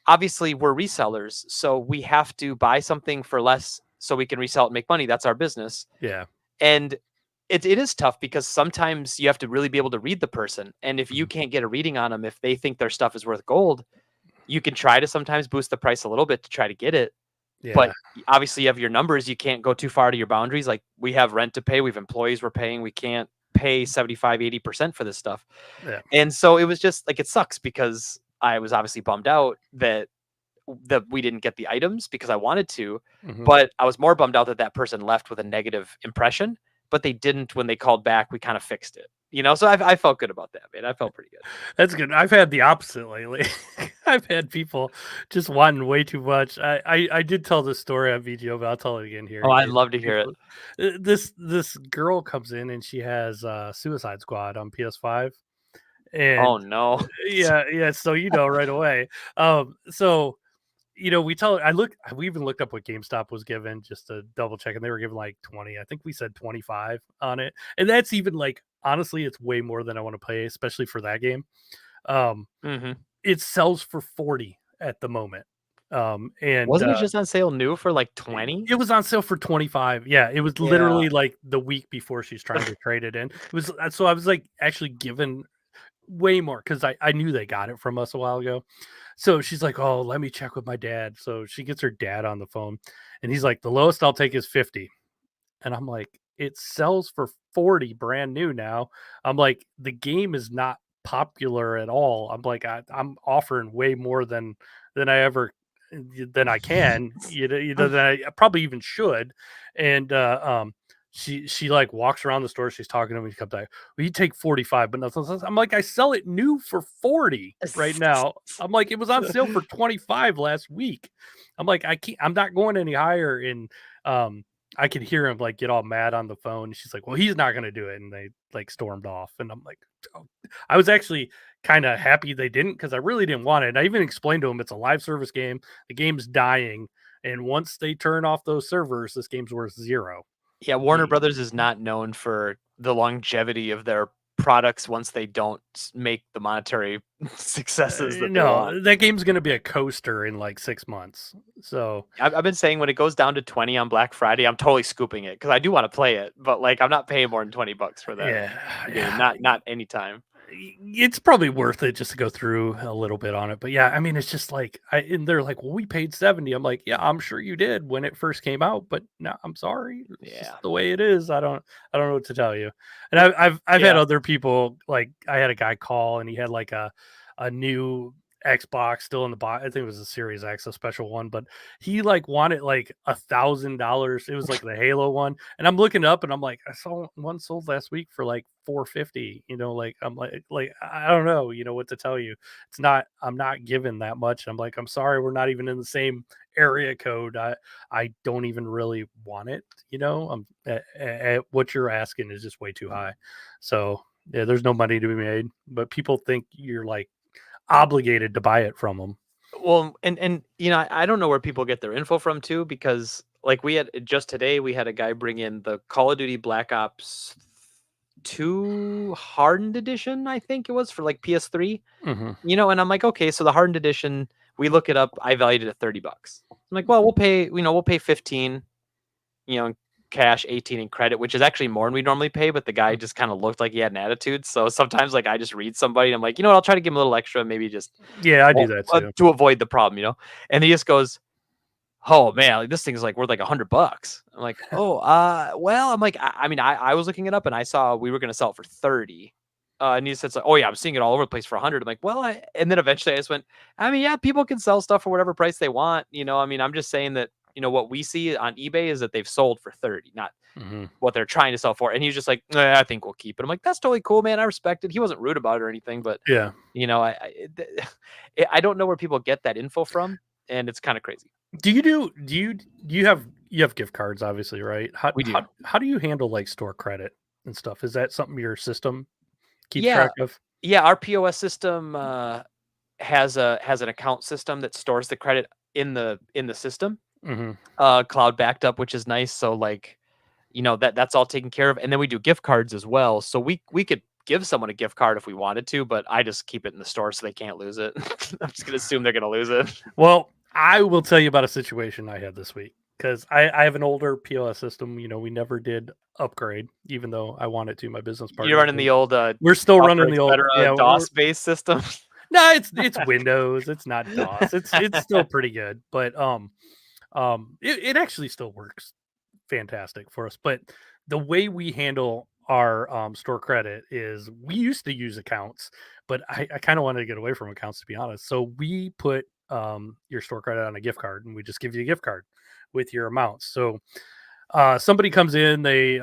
obviously we're resellers, so we have to buy something for less so we can resell it and make money. That's our business. Yeah. And it is tough because sometimes you have to really be able to read the person. And if you can't get a reading on them, if they think their stuff is worth gold, you can try to sometimes boost the price a little bit to try to get it. Yeah. But obviously you have your numbers. You can't go too far to your boundaries. Like, we have rent to pay. We have employees we're paying. We can't pay 75, 80% for this stuff. Yeah. And so it was just like, it sucks because I was obviously bummed out that we didn't get the items because I wanted to, but I was more bummed out that person left with a negative impression, but they didn't. When they called back, we kind of fixed it. So I felt good about that, man. I felt pretty good. That's good. I've had the opposite lately. I've had people just wanting way too much. I did tell this story on video, but I'll tell it again here. Oh, I'd love to hear it. This girl comes in and she has Suicide Squad on PS5, Oh And no. yeah, so right away. So we even looked up what GameStop was given just to double check, and they were giving like 20. I think we said 25 on it. And that's even like honestly, it's way more than I want to pay, especially for that game. Um, Mm-hmm. it sells for 40 at the moment. And Wasn't it just on sale new for like 20? it was on sale for 25. Yeah, it was Yeah. literally like the week before she's trying to trade it in. It was so I was like actually given way more because I knew they got it from us a while ago. So she's like, "Oh, let me check with my dad." So she gets her dad on the phone, and he's like, "The lowest I'll take is 50." And I'm like, "It sells for 40 brand new now." I'm like, "The game is not popular at all." I'm like, I'm offering way more than I ever than I can, than I probably even should. And she like walks around the store. She's talking to me. She comes back. Well, you take 45, but nothing else. I'm like, I sell it new for 40 right now. I'm like, it was on sale for 25 last week. I'm like, I'm not going any higher. And I could hear him like get all mad on the phone. She's like, "Well, he's not going to do it," and they like stormed off. And I'm like, oh. I was actually kind of happy they didn't because I really didn't want it. And I even explained to him it's a live service game. The game's dying, and once they turn off those servers, this game's worth zero. Yeah, Warner Brothers is not known for the longevity of their products once they don't make the monetary successes that they want. No, that game's going to be a coaster in like 6 months. So I've been saying when it goes down to 20 on Black Friday, I'm totally scooping it because I do want to play it, but like I'm not paying more than $20 for that yeah, game. yeah. Not anytime. It's probably worth it just to go through a little bit on it. But yeah, I mean, it's just like and they're like, "Well, we paid 70." I'm like, "Yeah, I'm sure you did when it first came out, but no, I'm sorry. It's just Yeah. the way it is. I don't know what to tell you." And I've had Yeah. other people like I had a guy call and he had like a new Xbox still in the box. I think it was a Series X, a special one, but he like wanted like $1,000. It was like the Halo one, and I'm looking up and I'm like, I saw one sold last week for like 450. Like I'm like I don't know, what to tell you. It's not. I'm not given that much. I'm like, I'm sorry, we're not even in the same area code. I don't even really want it. I'm at what you're asking is just way too high. So yeah, there's no money to be made, but people think you're like obligated to buy it from them. Well, and I don't know where people get their info from too, because like we had just today we had a guy bring in the Call of Duty Black Ops 2 hardened edition, I think it was for like PS3. Mm-hmm. And I'm like, okay, so the hardened edition, we look it up, I valued it at $30. I'm like, well, we'll pay 15, in cash, 18 in credit, which is actually more than we normally pay, but the guy just kind of looked like he had an attitude. So sometimes like I just read somebody and I'm like, I'll try to give him a little extra, maybe just Yeah, I do that too. to avoid the problem. And he just goes, "Oh man, like this thing's like worth like $100." I'm like, "Oh, well," I'm like, I mean, I was looking it up and I saw we were gonna sell it for 30. And he said, "Oh yeah, I'm seeing it all over the place for 100." I'm like, "Well," and then eventually I just went, I mean, yeah, people can sell stuff for whatever price they want. I mean, I'm just saying that what we see on eBay is that they've sold for 30, not Mm-hmm. what they're trying to sell for. And he's just like, I think we'll keep it. I'm like, that's totally cool, man. I respect it. He wasn't rude about it or anything, but Yeah. I don't know where people get that info from, and it's kind of crazy. Do you have gift cards, obviously, right? How We do. how how do you handle like store credit and stuff? Is that something your system keeps Yeah, track of? yeah. Our POS system has an account system that stores the credit in the system, Mm-hmm. cloud backed up, which is nice. So like, that's all taken care of, and then we do gift cards as well. So we could give someone a gift card if we wanted to, but I just keep it in the store so they can't lose it. I'm just gonna assume they're gonna lose it. Well, I will tell you about a situation I had this week because I have an older POS system. We never did upgrade, even though I wanted to. My business You're partner running did. the old We're still running Opera the old, Etc. yeah. DOS based system. No, it's Windows. It's not DOS. It's still pretty good, but it actually still works fantastic for us. But the way we handle our store credit is we used to use accounts, but I kind of wanted to get away from accounts to be honest. So we put your store credit on a gift card, and we just give you a gift card with your amounts. So somebody comes in, they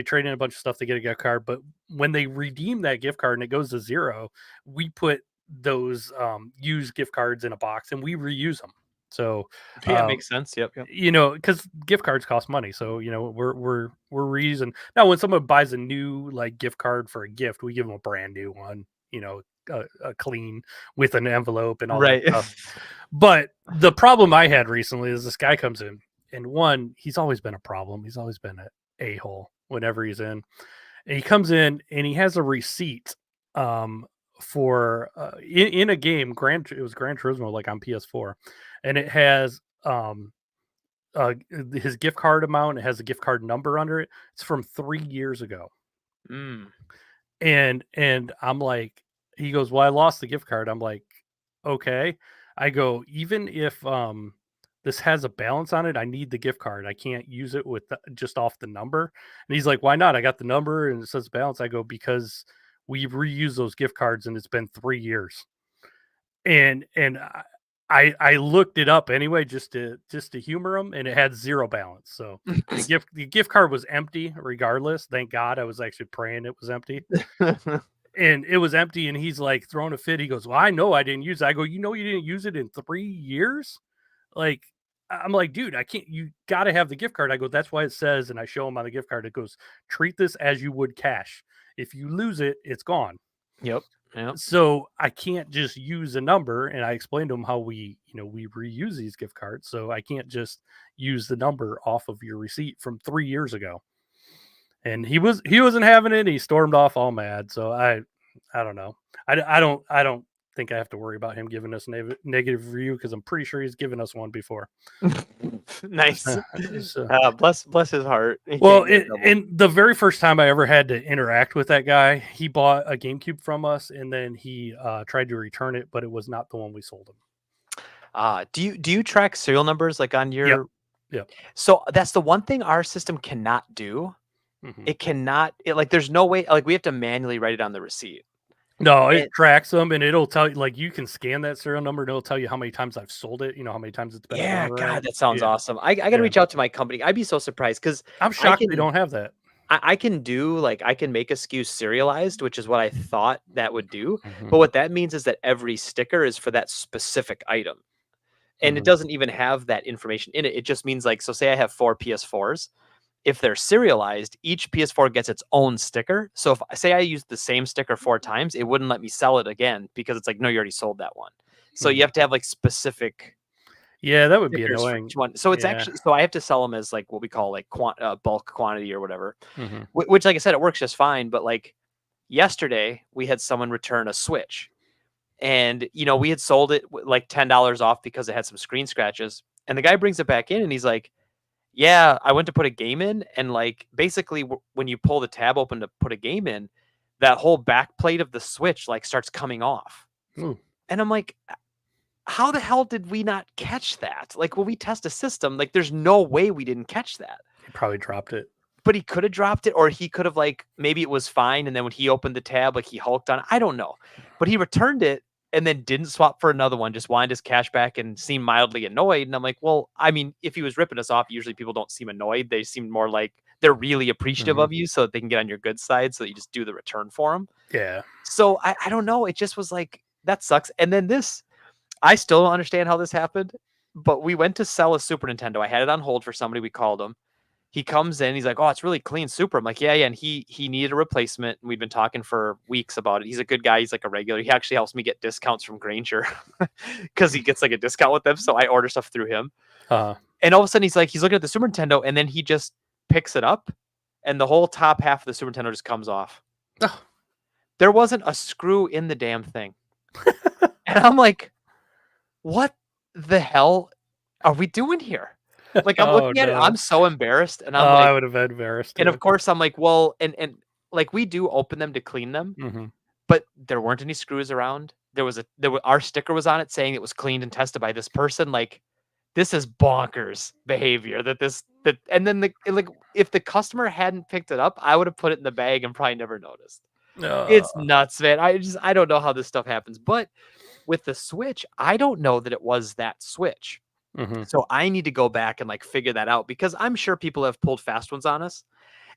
trade in a bunch of stuff, they get a gift card, but when they redeem that gift card and it goes to zero, we put those used gift cards in a box and we reuse them. So Yeah, uh, makes sense. Yep, yep. because gift cards cost money, so we're reusing. Now when someone buys a new like gift card for a gift, we give them a brand new one, a clean with an envelope and all Right. that stuff. But the problem I had recently is this guy comes in, and one, he's always been a problem. He's always been an a-hole whenever he's in. And he comes in and he has a receipt for in a game, it was Gran Turismo, like on PS4, and it has his gift card amount. It has a gift card number under it. It's from 3 years ago. And I'm like, he goes, well, I lost the gift card. I'm like, okay. I go, even if this has a balance on it, I need the gift card. I can't use it with just off the number. And he's like, why not? I got the number and it says balance. I go, because we reuse those gift cards and it's been 3 years. And I looked it up anyway just to humor him, and it had zero balance. So the gift card was empty regardless. Thank God. I was actually praying it was empty. And it was empty, and he's like throwing a fit. He goes, well, I know I didn't use it. I go, you didn't use it in 3 years? Like, I'm like, dude, I can't, you got to have the gift card. I go, that's why it says, and I show him on the gift card, it goes, treat this as you would cash. If you lose it, it's gone. Yep. So I can't just use a number. And I explained to him how we reuse these gift cards. So I can't just use the number off of your receipt from 3 years ago. And he wasn't having it. He stormed off all mad. So I don't know. I don't think I have to worry about him giving us negative review, because I'm pretty sure he's given us one before. Nice. Bless his heart. Well, and the very first time I ever had to interact with that guy, he bought a GameCube from us, and then he tried to return it, but it was not the one we sold him. Do you track serial numbers like on your? Yep. So that's the one thing our system cannot do. It cannot. There's no way. Like, we have to manually write it on the receipt. No, it tracks them, and it'll tell you, like, you can scan that serial number, and it'll tell you how many times I've sold it, how many times it's been. Yeah, God, that sounds awesome. I got to reach out to my company. I'd be so surprised, because I'm shocked they don't have that. I can do, I can make a SKU serialized, which is what I thought that would do. But what that means is that every sticker is for that specific item. And it doesn't even have that information in it. It just means, so say I have 4 PS4s. If they're serialized, each PS4 gets its own sticker. So if say I used the same sticker 4 times, it wouldn't let me sell it again, because it's like, no, you already sold that one. So you have to have specific. Yeah, that would be annoying. So it's actually, so I have to sell them as what we call bulk quantity or whatever, which, like I said, it works just fine. But yesterday we had someone return a Switch, and we had sold it $10 off because it had some screen scratches. And the guy brings it back in, and he's like, yeah, I went to put a game in, and basically when you pull the tab open to put a game in, that whole back plate of the Switch starts coming off. Ooh. And I'm like, how the hell did we not catch that? When we test a system, there's no way we didn't catch that. He probably dropped it. But he could have dropped it, or he could have maybe it was fine, and then when he opened the tab, he hulked on it. I don't know. But he returned it and then didn't swap for another one, just wanted his cash back and seemed mildly annoyed. And I'm like, well, I mean, if he was ripping us off, usually people don't seem annoyed. They seem more like they're really appreciative of you, so that they can get on your good side, so that you just do the return for them. Yeah. So I don't know. It just was that sucks. And then I still don't understand how this happened, but we went to sell a Super Nintendo. I had it on hold for somebody. We called him. He comes in, he's like, oh, it's really clean Super. I'm like, yeah. And he needed a replacement. And we've been talking for weeks about it. He's a good guy. He's a regular. He actually helps me get discounts from Granger because he gets a discount with them. So I order stuff through him. And all of a sudden he's looking at the Super Nintendo, and then he just picks it up, and the whole top half of the Super Nintendo just comes off. Oh. There wasn't a screw in the damn thing. And I'm like, what the hell are we doing here? I'm looking at it, I'm so embarrassed, and I would have been embarrassed too. And of course I'm like, well, and we do open them to clean them, but there weren't any screws around. Our sticker was on it saying it was cleaned and tested by this person. This is bonkers behavior. And then if the customer hadn't picked it up, I would have put it in the bag and probably never noticed. It's nuts, man. I don't know how this stuff happens, but with the Switch, I don't know that it was that Switch. So I need to go back and figure that out, because I'm sure people have pulled fast ones on us.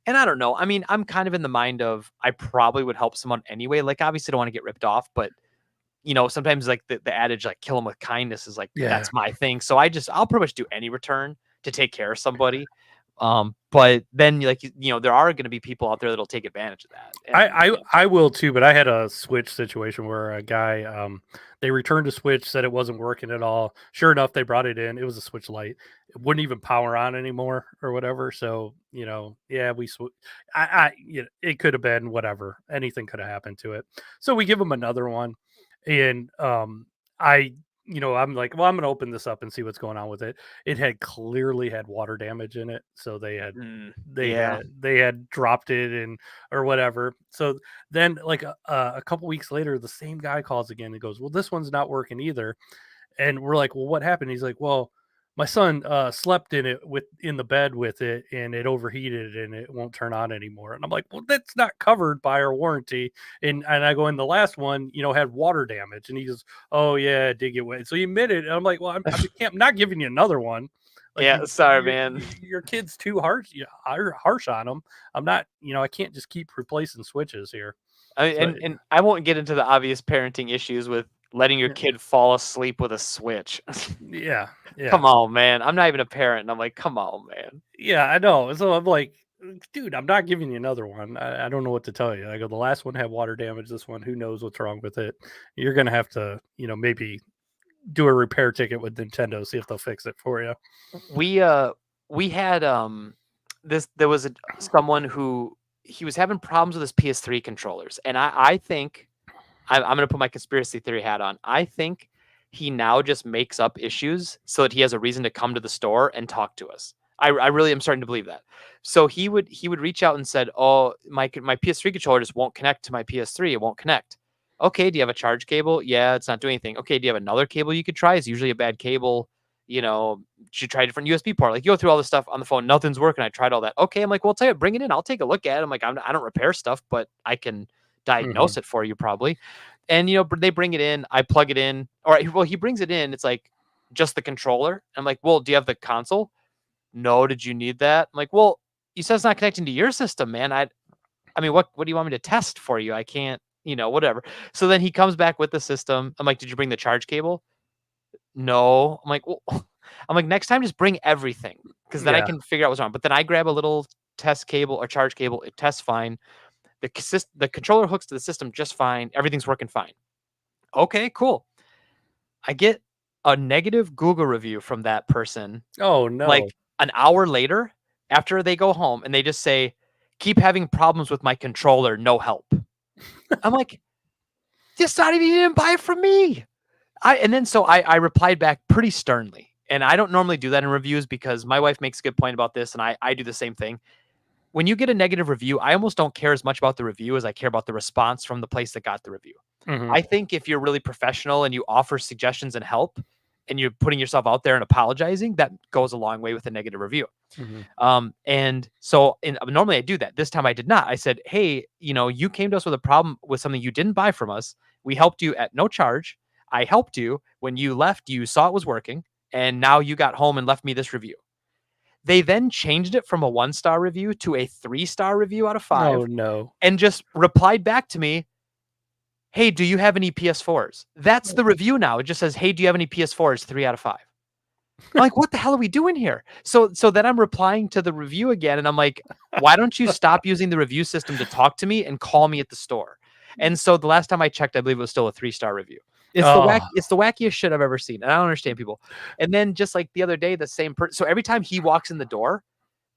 And I don't know. I mean, I'm kind of in the mind of, I probably would help someone anyway. Obviously don't want to get ripped off, but sometimes the adage, kill them with kindness is that's my thing. So I'll pretty much do any return to take care of somebody. But then like there are going to be people out there that'll take advantage of that. And, I will too, but I had a Switch situation where a guy they returned a Switch, said it wasn't working at all. Sure enough, they brought it in. It was a Switch Lite. It wouldn't even power on anymore or whatever. So yeah, it could have been whatever. Anything could have happened to it. So we give them another one, and I I'm like, well, I'm going to open this up and see what's going on with it. It had clearly had water damage in it, so they had dropped it and or whatever. So then, like a couple weeks later, the same guy calls again and goes, "Well, this one's not working either." And we're like, "Well, what happened?" He's like, "Well, my son slept in the bed with it, and it overheated, and it won't turn on anymore." And I'm like, "Well, that's not covered by our warranty." And I go, "In the last one, had water damage." And he goes, "Oh yeah, it did get wet." So he admitted, and I'm like, "Well, I'm not giving you another one." Like, yeah, sorry, man. Your kid's too harsh. Harsh on them. I'm not. I can't just keep replacing switches here. And I won't get into the obvious parenting issues with letting your kid fall asleep with a Switch. Yeah. Come on, man. I'm not even a parent, and I'm like, come on, man. Yeah, I know. So I'm like, dude, I'm not giving you another one. I don't know what to tell you. I go, the last one had water damage. This one, who knows what's wrong with it? You're gonna have to, maybe do a repair ticket with Nintendo, see if they'll fix it for you. We had there was someone who he was having problems with his PS3 controllers, and I think I'm going to put my conspiracy theory hat on. I think he now just makes up issues so that he has a reason to come to the store and talk to us. I really am starting to believe that. So he would reach out and said, "Oh, my PS3 controller just won't connect to my PS3. It won't connect." Okay, do you have a charge cable? Yeah, it's not doing anything. Okay, do you have another cable you could try? It's usually a bad cable. Should try a different USB port. Like, you go through all this stuff on the phone, nothing's working. I tried all that. Okay, I'm like, well, I'll tell you, bring it in. I'll take a look at it. I'm like, I don't repair stuff, but I can diagnose it for you probably. And they bring it in. I plug it in. All right, well, he brings it in. It's like just the controller. I'm like, well, do you have the console? No. Did you need that? I'm like, well, you said it's not connecting to your system, man. I mean, what do you want me to test for you? I can't, whatever. So then he comes back with the system. I'm like, did you bring the charge cable? No. I'm like, well, next time just bring everything, because then I can figure out what's wrong. But then I grab a little test cable or charge cable. It tests fine. The controller hooks to the system just fine. Everything's working fine. Okay, cool. I get a negative Google review from that person. Oh no. Like an hour later, after they go home, and they just say, "Keep having problems with my controller, no help." I'm like, this not even, you didn't buy it from me. So I replied back pretty sternly. And I don't normally do that in reviews because my wife makes a good point about this, and I do the same thing. When you get a negative review, I almost don't care as much about the review as I care about the response from the place that got the review. Mm-hmm. I think if you're really professional and you offer suggestions and help, and you're putting yourself out there and apologizing, that goes a long way with a negative review. Mm-hmm. And so normally I do that. This time I did not. I said, "Hey, you came to us with a problem with something you didn't buy from us. We helped you at no charge. I helped you. When you left, you saw it was working. And now you got home and left me this review." They then changed it from a 1-star review to a 3-star review out of 5. Oh no. And just replied back to me, "Hey, do you have any PS4s?" That's the review now. It just says, "Hey, do you have any PS4s?" 3 out of 5. I'm like, what the hell are we doing here? So then I'm replying to the review again, and I'm like, why don't you stop using the review system to talk to me and call me at the store? And so the last time I checked, I believe it was still a 3-star review. It's the wackiest shit I've ever seen. And I don't understand people. And then just like the other day, the same person. So every time he walks in the door,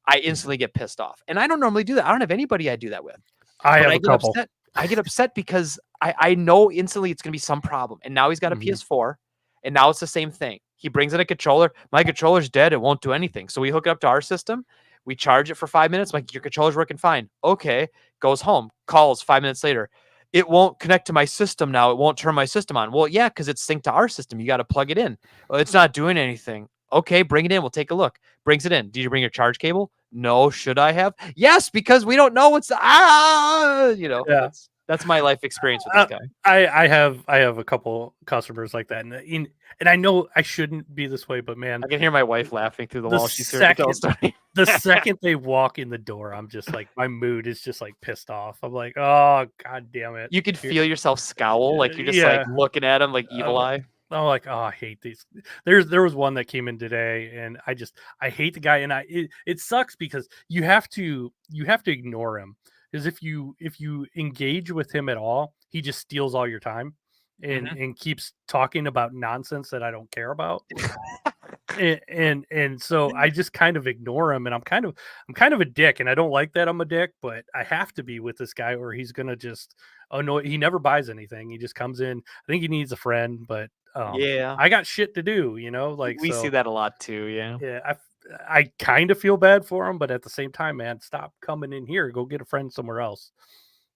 I instantly get pissed off. And I don't normally do that. I don't have anybody I do that with. I have a couple. Upset. I get upset because I know instantly it's going to be some problem. And now he's got a PS4, and now it's the same thing. He brings in a controller. My controller's dead. It won't do anything. So we hook it up to our system. We charge it for 5 minutes. I'm like, your controller's working fine. Okay. Goes home. Calls 5 minutes later. It won't connect to my system now. It won't turn my system on. Well, yeah, because it's synced to our system. You got to plug it in. Well, it's not doing anything. Okay, bring it in. We'll take a look. Brings it in. Did you bring your charge cable? No. Should I have? Yes, because we don't know what's Yeah. That's my life experience with this guy. I have a couple customers like that, and I know I shouldn't be this way, but man, I can hear my wife laughing through the wall. She's the second they walk in the door, I'm just like, my mood is just like pissed off. I'm like, oh god damn it! You could feel yourself scowl, like you're just like looking at him like evil eye. Oh, like, oh, I hate these. There was one that came in today, and I hate the guy, and it sucks because you have to ignore him, because if you engage with him at all, he just steals all your time, Mhm. and keeps talking about nonsense that I don't care about. And so I just kind of ignore him, and I'm kind of a dick, and I don't like that I'm a dick, but I have to be with this guy or he's gonna just annoy. He never buys anything. He just comes in. I think he needs a friend, but Yeah. I got shit to do, like We see so. that a lot too, yeah. Yeah, I kind of feel bad for him, but at the same time, man, stop coming in here. Go get a friend somewhere else.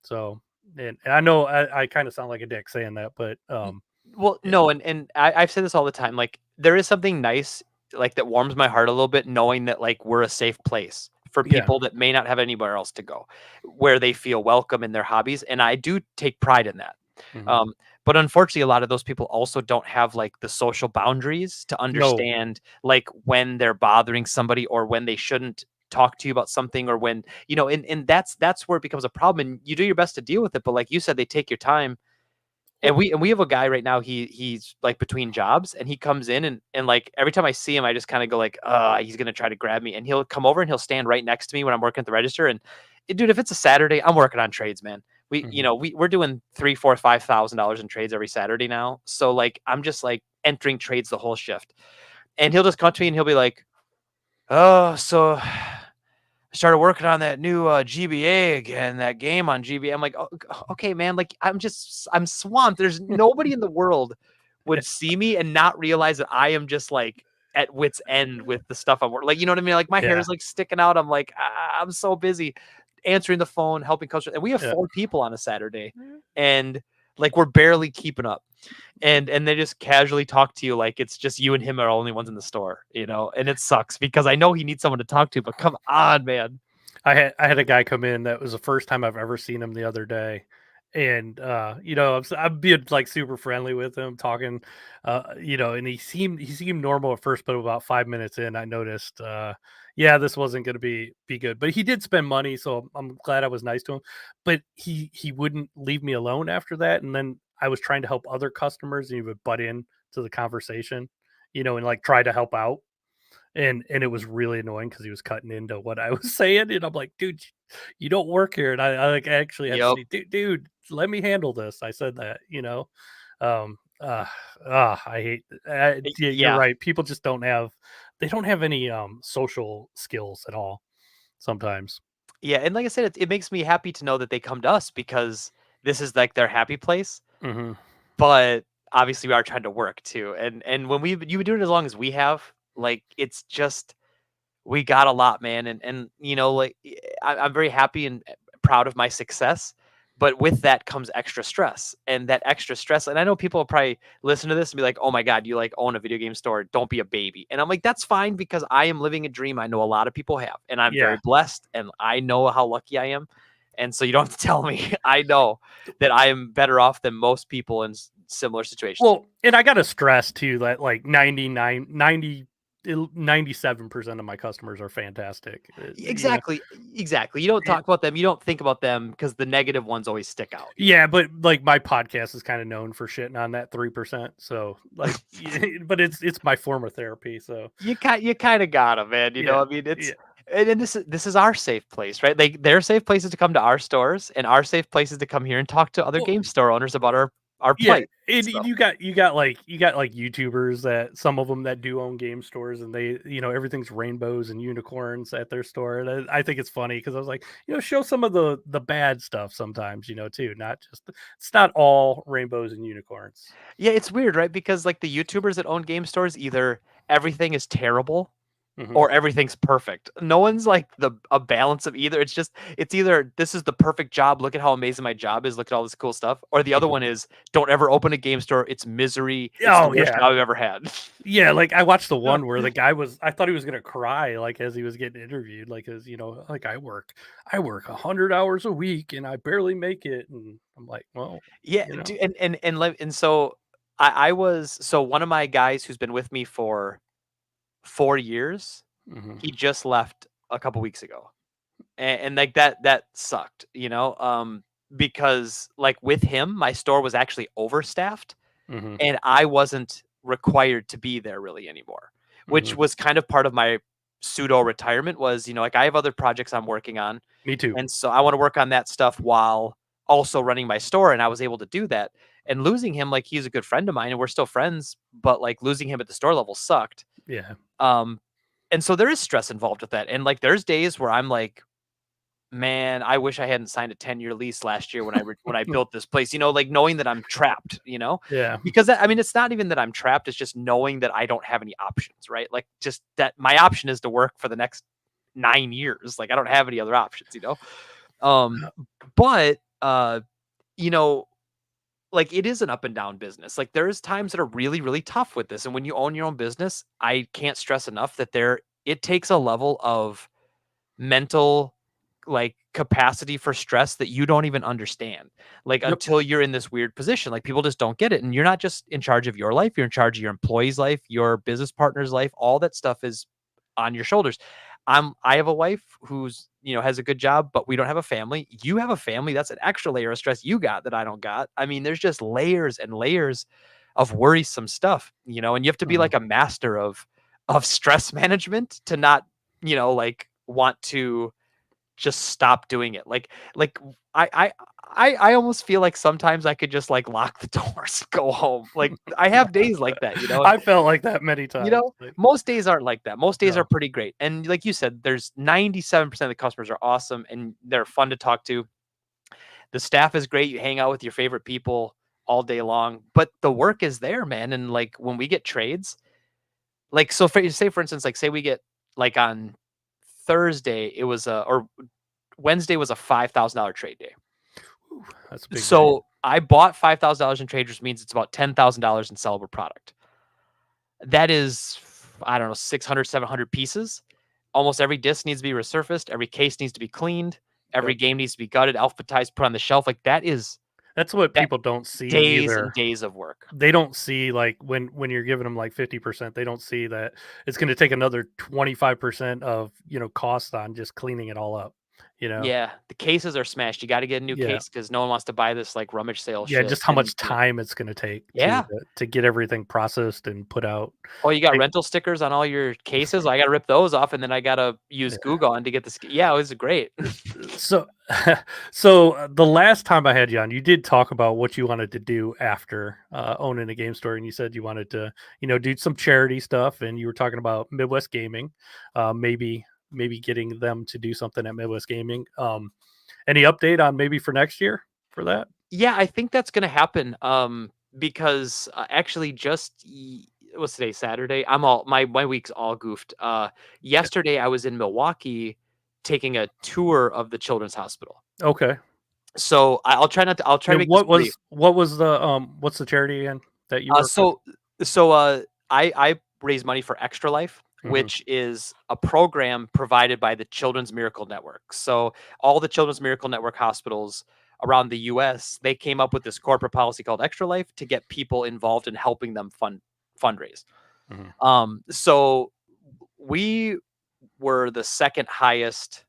So, and I know I kind of sound like a dick saying that, but Y Well, yeah, no, and I've said this all the time, like, there is something nice, like, that warms my heart a little bit knowing that, like, we're a safe place for yeah. people that may not have anywhere else to go, where they feel welcome in their hobbies, and I do take pride in that. Mhm. Um, but unfortunately, a lot of those people also don't have, like, the social boundaries to No. understand, like, when they're bothering somebody or when they shouldn't talk to you about something or when and that's where it becomes a problem, and you do your best to deal with it, but like you said, they take your time and Well, we have a guy right now, he's, like, between jobs, and he comes in and, like, every time I see him, I just kinda go like, he's gonna try to grab me," and he'll come over and he'll stand right next to me when I'm working at the register, and, dude, if it's a Saturday, I'm working on trades, man. mhm. We're doing 3, 4, $5,000 in trades every Saturday now, so, like, I'm just, like, entering trades the whole shift, and he'll just come to me and he'll be like, "Oh, so I started working on that new GBA again, that game on GBA." I'm like, "Oh, okay, man. Like, I'm swamped. There's nobody in the world would see me and not realize that I am just like at wit's end with the stuff I'm working. Like, you know what I mean? Like, my hair Yeah, is like sticking out. I'm like, I'm so busy answering the phone, helping customers. And we have yeah. 4 people on a Saturday, and like we're barely keeping up. And they just casually talk to you like it's just you and him are the only ones in the store, and it sucks because I know he needs someone to talk to, but come on, man. I had a guy come in that was the first time I've ever seen him the other day, and I'm being like super friendly with him, talking, and he seemed normal at first, but about 5 minutes in, I noticed, yeah, this wasn't going to be good. But he did spend money, so I'm glad I was nice to him. But he wouldn't leave me alone after that, and then I was trying to help other customers, and he would butt in to the conversation, and like try to help out, and it was really annoying because he was cutting into what I was saying, and I'm like, "Dude, you don't work here," and I like actually had to Yep. say, Dude, let me handle this." I said that, um, I hate. Yeah, you're Yeah. right. People just don't have any social skills at all. Sometimes. Yeah, and like I said, it makes me happy to know that they come to us because this is like their happy place. Hmm. But obviously, we are trying to work too, and when you've been doing it as long as we have, like it's just we got a lot, man, and like I'm very happy and proud of my success. But with that comes extra stress, and that extra stress. And I know people will probably listen to this and be like, "Oh my god, you like own a video game store? Don't be a baby." And I'm like, "That's fine because I am living a dream I know a lot of people have, and I'm very Yeah. blessed, and I know how lucky I am." And so you don't have to tell me. I know that I am better off than most people in similar situations. Well, and I gotta stress too that like 97% of my customers are fantastic. Exactly, exactly. You don't talk about them. You don't think about them because the negative ones always stick out. Yeah, but like my podcast is kind of known for shitting on that 3%. So like, but it's my form of therapy. So You kind of gotta, man. yeah, I mean, yeah. and this is our safe place, right? Like their safe places to come to our stores, and our safe places to come here and talk to other Well, game store owners about our yeah, plight. and So you got like YouTubers that some of them that do own game stores, and they everything's rainbows and unicorns at their store, and I think it's funny because I was like, show some of the bad stuff sometimes, too, not just it's not all rainbows and unicorns. yeah, it's weird, right? Because like the YouTubers that own game stores, either everything is terrible Hmm. or everything's perfect. No one's like a balance of either. It's either this is the perfect job, look at how amazing my job is, look at all this cool stuff, or the other Hmm. one is don't ever open a game store. It's misery. It's the Oh worst yeah, job I've ever had. yeah. Like I watched the one where the guy was, I thought he was gonna cry like as he was getting interviewed, like as like I work 100 hours a week and I barely make it, and I'm like, well, Yeah, you know. and so I was so one of my guys who's been with me for 4 years, Hmm. he just left a couple weeks ago. And like that sucked, because like with him, my store was actually overstaffed. and I wasn't required to be there really anymore, which was kind of part of my pseudo retirement. Was, like, I have other projects I'm working on, Me too. and so I want to work on that stuff while also running my store, and I was able to do that. And losing him, like, he's a good friend of mine and we're still friends, but like losing him at the store level sucked. Yeah. And so there is stress involved with that. And like there's days where I'm like, man, I wish I hadn't signed a 10-year lease last year when I built this place, like knowing that I'm trapped, Yeah. because I mean, it's not even that I'm trapped. It's just knowing that I don't have any options, right? Like, just that my option is to work for the next 9 years. Like, I don't have any other options. But, you know, like, it is an up and down business. Like, there's times that are really, really tough with this. And when you own your own business, I can't stress enough that it takes a level of mental, like, capacity for stress that you don't even understand, like, Yep. until you're in this weird position. Like, people just don't get it. And you're not just in charge of your life, you're in charge of your employee's life, your business partner's life. All that stuff is on your shoulders. I have a wife who's, has a good job, but we don't have a family. You have a family. That's an extra layer of stress you got that I don't got. I mean, there's just layers and layers of worrisome stuff, and you have to be like a master of stress management to not, like, want to just stop doing it. Like I almost feel like sometimes I could just like lock the doors, go home. Like, I have days like that, I felt like that many times. Like, most days aren't like that. Most days no. are pretty great. And like you said, there's 97% of the customers are awesome and they're fun to talk to. The staff is great. You hang out with your favorite people all day long, but the work is there, man. And like when we get trades, like, so say for instance, like, say we get, like, on Thursday, it was or Wednesday was a $5,000 trade day. Ooh, that's a big So day. I bought $5,000 in trade, which means it's about $10,000 in sellable product. That is, I don't know, 600, 700 pieces. Almost every disc needs to be resurfaced. Every case needs to be cleaned. Every game needs to be gutted, alphabetized, put on the shelf. Like, That's what that people don't see days and either. days of work. They don't see, like, when you're giving them like 50%, they don't see that it's going to take another 25% of, cost on just cleaning it all up, Yeah, the cases are smashed. You got to get a new Yeah. case because no one wants to buy this like rummage sale Yeah, shit. just how And much time it's going to take yeah. to get everything processed and put out. Oh, you got Like, rental stickers on all your cases? I got to rip those off, and then I got to use yeah. Google on to get this. Yeah, it was great. So, so the last time I had you on, you did talk about what you wanted to do after owning a game store, and you said you wanted to, do some charity stuff, and you were talking about Midwest Gaming, maybe getting them to do something at Midwest Gaming. Any update on maybe for next year for that? Yeah, I think that's gonna happen. Because actually, what's today? Saturday. My week's all goofed. Yesterday I was in Milwaukee taking a tour of the Children's Hospital. Okay. So I'll try not to. I'll try to And make this brief. what was the what's the charity again that you work with? I raise money for Extra Life, which is a program provided by the Children's Miracle Network. So all the Children's Miracle Network hospitals around the US, they came up with this corporate policy called Extra Life to get people involved in helping them fundraise. So we were the second highest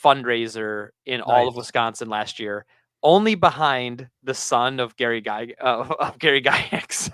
fundraiser in all of Nice. Wisconsin last year, only behind the son of Gary Gygax.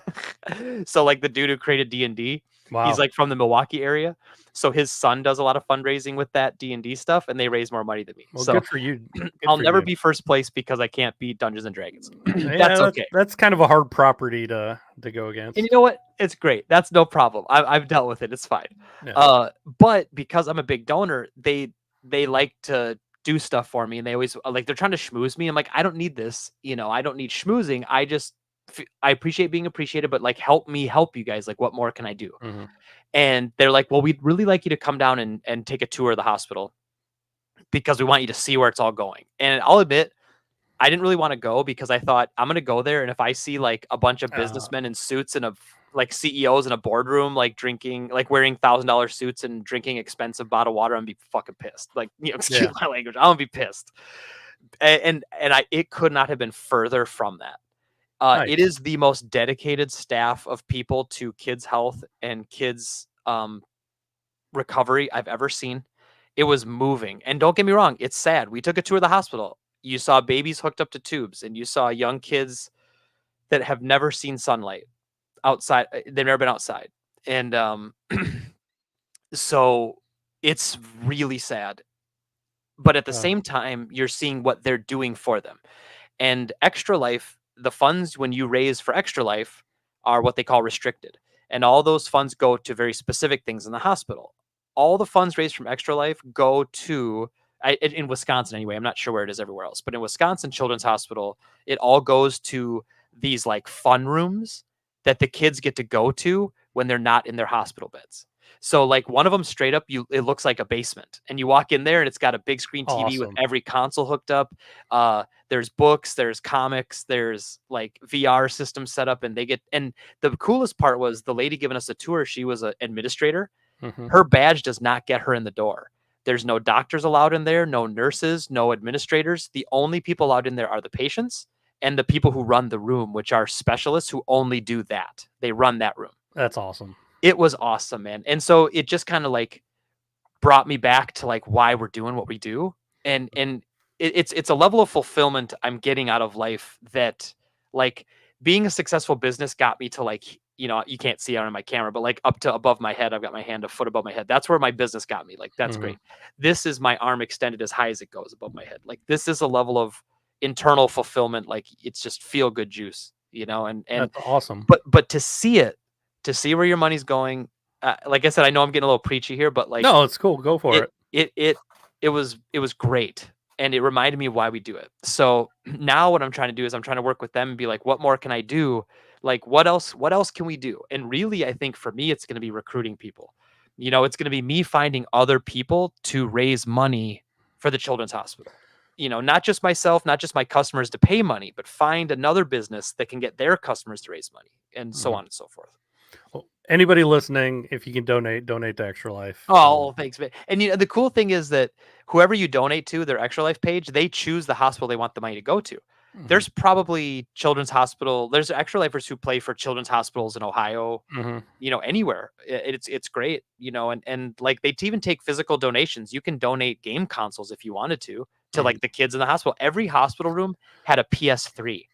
So like the dude who created D&D, Wow. he's like from the Milwaukee area. So his son does a lot of fundraising with that D&D stuff, and they raise more money than me. Well, so good for you. Good I'll for never you. be first place because I can't beat Dungeons and Dragons. Yeah, That's okay. That's kind of a hard property to go against. And you know what? It's great. That's no problem. I've dealt with it. It's fine. Yeah. But because I'm a big donor, they like to do stuff for me, and they always like, they're trying to schmooze me. I'm like, I don't need this. I don't need schmoozing. I appreciate being appreciated, but like, help me help you guys. Like, what more can I do? And they're like, well, we'd really like you to come down and take a tour of the hospital because we want you to see where it's all going. And I'll admit, I didn't really want to go because I thought, I'm going to go there, and if I see like a bunch of businessmen in suits and like CEOs in a boardroom, like drinking, like wearing $1,000 suits and drinking expensive bottled water, I'm gonna be fucking pissed. Like, excuse my language, I'm gonna be pissed. And it could not have been further from that. Nice. It is the most dedicated staff of people to kids' health and kids' recovery I've ever seen. It was moving, and don't get me wrong, it's sad. We took a tour of the hospital. You saw babies hooked up to tubes, and you saw young kids that have never seen sunlight outside. They've never been outside. And so it's really sad. But at the same time, you're seeing what they're doing for them. And Extra Life, the funds when you raise for Extra Life are what they call restricted. And all those funds go to very specific things in the hospital. All the funds raised from Extra Life go to, in Wisconsin anyway, I'm not sure where it is everywhere else, but in Wisconsin Children's Hospital, it all goes to these like fun rooms that the kids get to go to when they're not in their hospital beds. So like one of them straight up, it looks like a basement, and you walk in there and it's got a big screen TV with every console hooked up. There's books, there's comics, there's like VR system set up, and and the coolest part was the lady giving us a tour. She was an administrator. Mm-hmm. Her badge does not get her in the door. There's no doctors allowed in there, no nurses, no administrators. The only people allowed in there are the patients and the people who run the room, which are specialists who only do that. They run that room. That's awesome. It was awesome, man. And so it just kind of like brought me back to like why we're doing what we do. And it's a level of fulfillment I'm getting out of life that like being a successful business got me to like, you know, you can't see it on my camera, but like up to above my head, I've got my hand a foot above my head. That's where my business got me. Like, that's great. This is my arm extended as high as it goes above my head. Like, this is a level of internal fulfillment. Like, it's just feel good juice, you know, and that's awesome. But to see where your money's going, like I said, I know I'm getting a little preachy here, but like, no, it's cool. Go for it. It was great. And it reminded me why we do it. So now what I'm trying to do is I'm trying to work with them and be like, what more can I do? Like, what else can we do? And really, I think for me, it's going to be recruiting people. You know, it's going to be me finding other people to raise money for the children's hospital. You know, not just myself, not just my customers to pay money, but find another business that can get their customers to raise money, and so on and so forth. Well, anybody listening, if you can donate to Extra Life. Oh, thanks, man. And you know, the cool thing is that whoever you donate to, their Extra Life page, they choose the hospital they want the money to go to. There's probably there's Extra Lifers who play for children's hospitals in Ohio, you know, anywhere. It's great, you know, and like they even take physical donations. You can donate game consoles if you wanted to like the kids in the hospital. Every hospital room had a PS3,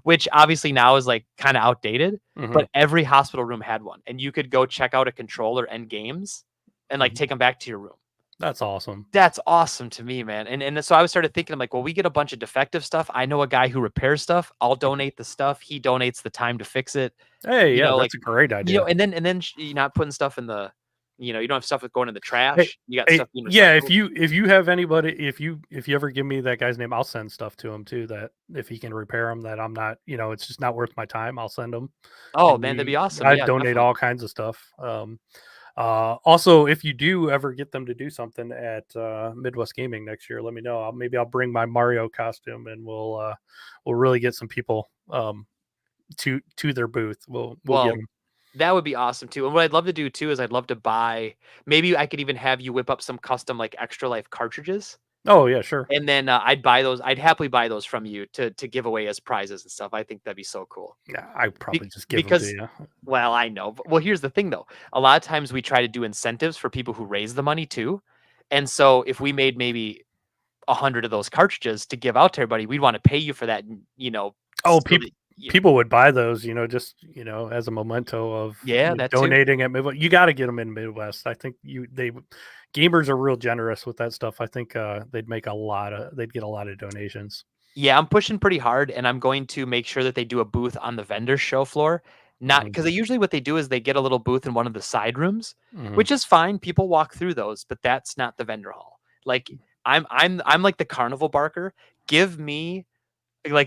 which obviously now is like kind of outdated, but every hospital room had one, and you could go check out a controller and games and like take them back to your room. That's awesome. That's awesome to me, man. And so I started thinking, I'm like, well, we get a bunch of defective stuff. I know a guy who repairs stuff. I'll donate the stuff. He donates the time to fix it. Hey, you know, that's like, a great idea. You know, and then you're not putting stuff in the, you know, you don't have stuff going in the trash. You got stuff. Yeah, if you have anybody, if you ever give me that guy's name, I'll send stuff to him too. That if he can repair them, that I'm not, you know, it's just not worth my time. I'll send them. Oh man, that'd be awesome. I donate all kinds of stuff. Also, if you do ever get them to do something at Midwest Gaming next year, let me know. Maybe I'll bring my Mario costume, and we'll really get some people to their booth. We'll get them. That would be awesome too. And what I'd love to do too is I'd love to buy. Maybe I could even have you whip up some custom like Extra Life cartridges. Oh yeah, sure. And then I'd buy those. I'd happily buy those from you to give away as prizes and stuff. I think that'd be so cool. Yeah, I'd probably just give them to you. Well, I know. Well, here's the thing though. A lot of times we try to do incentives for people who raise the money too. And so if we made maybe 100 of those cartridges to give out to everybody, we'd want to pay you for that. You know. Oh, people would buy those, you know, just, you know, as a memento of donating at Midwest. You got to get them in Midwest. I think gamers are real generous with that stuff. I think they'd get a lot of donations. Yeah, I'm pushing pretty hard, and I'm going to make sure that they do a booth on the vendor show floor. Not because usually what they do is they get a little booth in one of the side rooms, which is fine. People walk through those, but that's not the vendor hall. Like I'm like the carnival barker.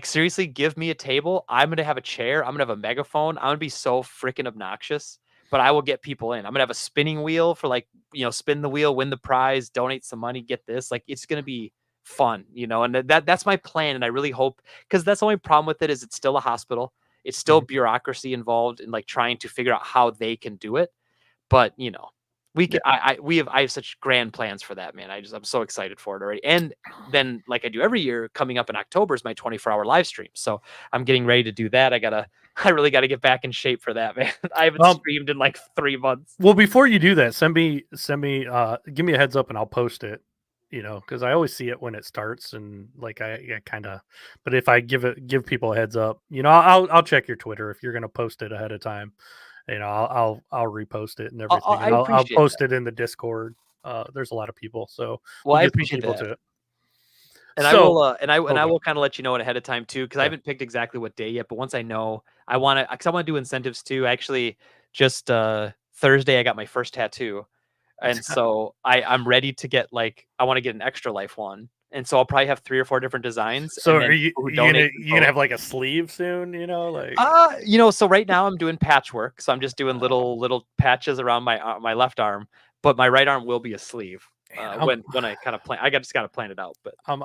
Seriously, give me a table. I'm going to have a chair. I'm going to have a megaphone. I'm going to be so freaking obnoxious, but I will get people in. I'm going to have a spinning wheel for like, you know, spin the wheel, win the prize, donate some money, get this. Like, it's going to be fun, you know, and that's my plan. And I really hope, because that's the only problem with it is it's still a hospital. It's still bureaucracy involved in like trying to figure out how they can do it. But, you know, I have such grand plans for that, man. I'm so excited for it already. And then like I do every year, coming up in October is my 24-hour live stream. So I'm getting ready to do that. I really got to get back in shape for that, man. I haven't streamed in like 3 months. Well, before you do that, send me give me a heads up and I'll post it. because I always see it when it starts, and like I kind of. But if I give people a heads up, I'll check your Twitter if you're gonna post it ahead of time. I'll repost it and everything, I and I'll appreciate post that. it in the Discord. There's a lot of people, so Well, we'll I get some appreciate people that. to it. And I So, will, and oh, I go will kind of let you know it ahead of time too, because I yeah. haven't picked exactly what day yet. But once I know, because I want to do incentives too. Actually, just Thursday, I got my first tattoo, and so I'm ready to get I want to get an extra life one, and so I'll probably have 3 or 4 different designs, So and are then you people who you gonna donate can you gonna vote. have like a sleeve soon? Like So right now I'm doing patchwork, so I'm just doing little patches around my left arm, but my right arm will be a sleeve. man, When I kind of plan, just got to plan it out. But I'm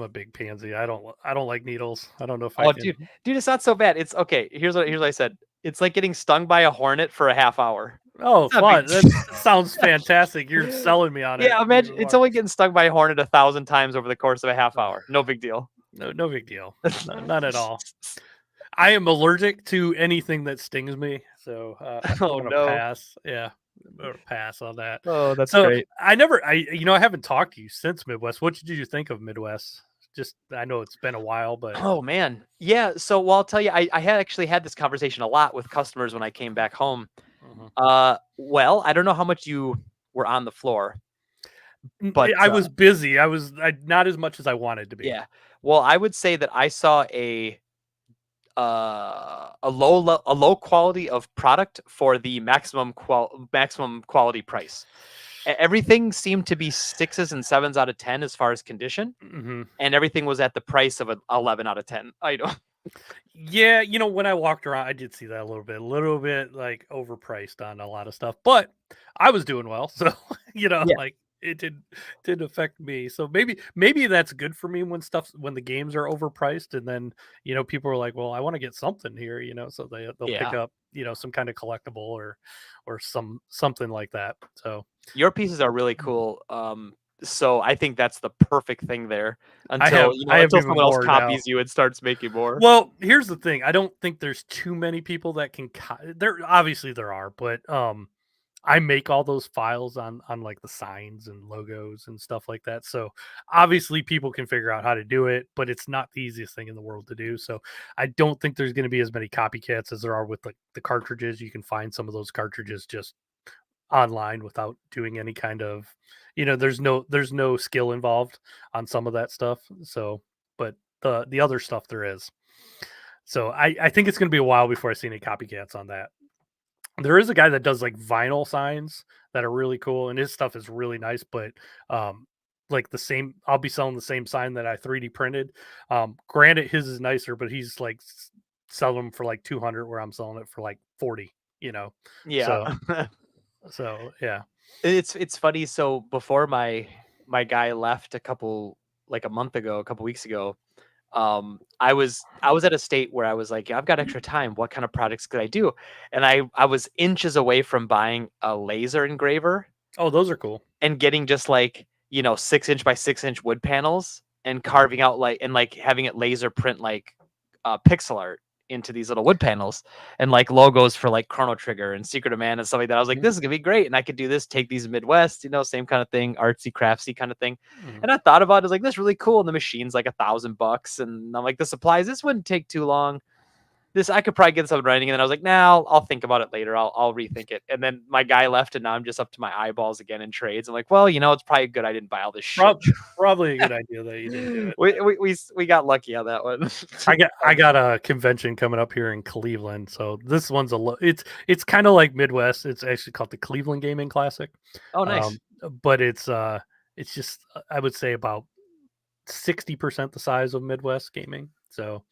a big pansy. I don't like needles. I don't know if I oh, can. dude, it's not so bad. It's okay. Here's what I said. It's like getting stung by a hornet for a half hour. Oh, It's not a big fun! That sounds deal. fantastic. You're selling me on it Yeah, imagine even it's more. only getting stung by a hornet 1,000 times over the course of a half hour. No big deal. No, no big deal. Not at all. I am allergic to anything that stings me, so I'm Oh gonna no. pass. Yeah, I'm gonna pass on that. Oh, that's So great. I haven't talked to you since Midwest. What did you think of Midwest? Just I know it's been a while, but Oh man. Yeah. So well, I'll tell you, I had actually had this conversation a lot with customers when I came back home. mhm. Well, I don't know how much you were on the floor, but I was busy. Not as much as I wanted to be. yeah. Well, I would say that I saw a low quality of product for the maximum quality price. Everything seemed to be 6s and 7s out of 10 as far as condition, hmm and everything was at the price of an 11 out of 10 item. Yeah, when I walked around, I did see that a little bit like overpriced on a lot of stuff, but I was doing well, so Yeah. like it didn't affect me. So maybe that's good for me when the games are overpriced, and then people are like, well, I want to get something here, so they'll pick Yeah. up some kind of collectible or something like that. So Your pieces are really cool. So I think that's the perfect thing there I until have I have even someone else more now. copies you and starts making more. Well, here's the thing. I don't think there's too many people that can there obviously there are, but I make all those files on like the signs and logos and stuff like that. So obviously people can figure out how to do it, but it's not the easiest thing in the world to do. So I don't think there's going to be as many copycats as there are with like the cartridges. You can find some of those cartridges just online without doing any kind of there's no skill involved on some of that stuff. So but the other stuff there is. So I think it's going to be a while before I see any copycats on that. There is a guy that does like vinyl signs that are really cool, and his stuff is really nice. But like I'll be selling the same sign that I 3D printed. Granted, his is nicer, but he's like selling them for like 200, where I'm selling it for like 40. Yeah. So yeah. It's funny. So before my guy left a month ago, a couple weeks ago, I was at a state where I was like, I've got extra time. What kind of projects could I do? And I was inches away from buying a laser engraver Oh, those are cool. and getting just 6-inch by 6-inch wood panels and carving out having it laser print pixel art into these little wood panels and logos for Chrono Trigger and Secret of Man and stuff like that. I was like, Mhm. this is gonna be great. And I could do this, take these Midwest, same kind of thing, artsy craftsy kind of thing. Mhm. And I thought about it, like, this is really cool. And the machine's like $1,000. And I'm like, the supplies, this wouldn't take too long. This I could probably get something running, and then I was like, "Nah, I'll think about it later. I'll rethink it." And then my guy left, and now I'm just up to my eyeballs again in trades. I'm like, "Well, it's probably good I didn't buy all this shit." Probably a good idea that you didn't do it. We got lucky on that one. I got a convention coming up here in Cleveland, so this one's it's kind of like Midwest. It's actually called the Cleveland Gaming Classic, Oh, nice. um, but it's just I would say about 60% the size of Midwest Gaming. So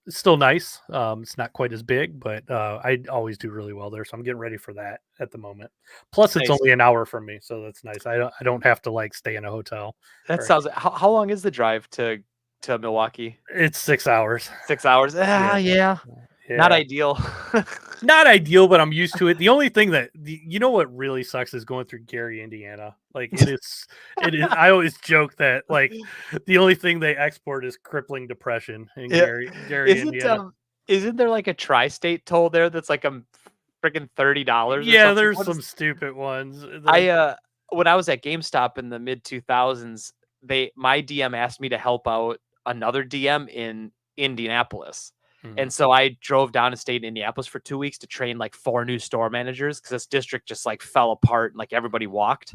it's still nice. It's not quite as big, but I always do really well there, so I'm getting ready for that at the moment. Plus, it's Nice. only an hour from me, so that's nice. I don't have to like stay in a hotel. That Or sounds. How long is the drive to Milwaukee? it's 6 hours. 6 hours. Yeah, Yeah. Not yeah. ideal. Not ideal, but I'm used to it. The only thing what really sucks is going through Gary, Indiana. Like it is. I always joke that like the only thing they export is crippling depression in Yeah. Gary, Isn't Indiana. isn't there like a tri-state toll there that's like a freaking $30 or Yeah, something? there's What is some stupid ones. I when I was at GameStop in the mid 2000s, my DM asked me to help out another DM in Indianapolis. Mhm. And so I drove down and stayed in Indianapolis for 2 weeks to train like 4 new store managers because this district just like fell apart and like everybody walked.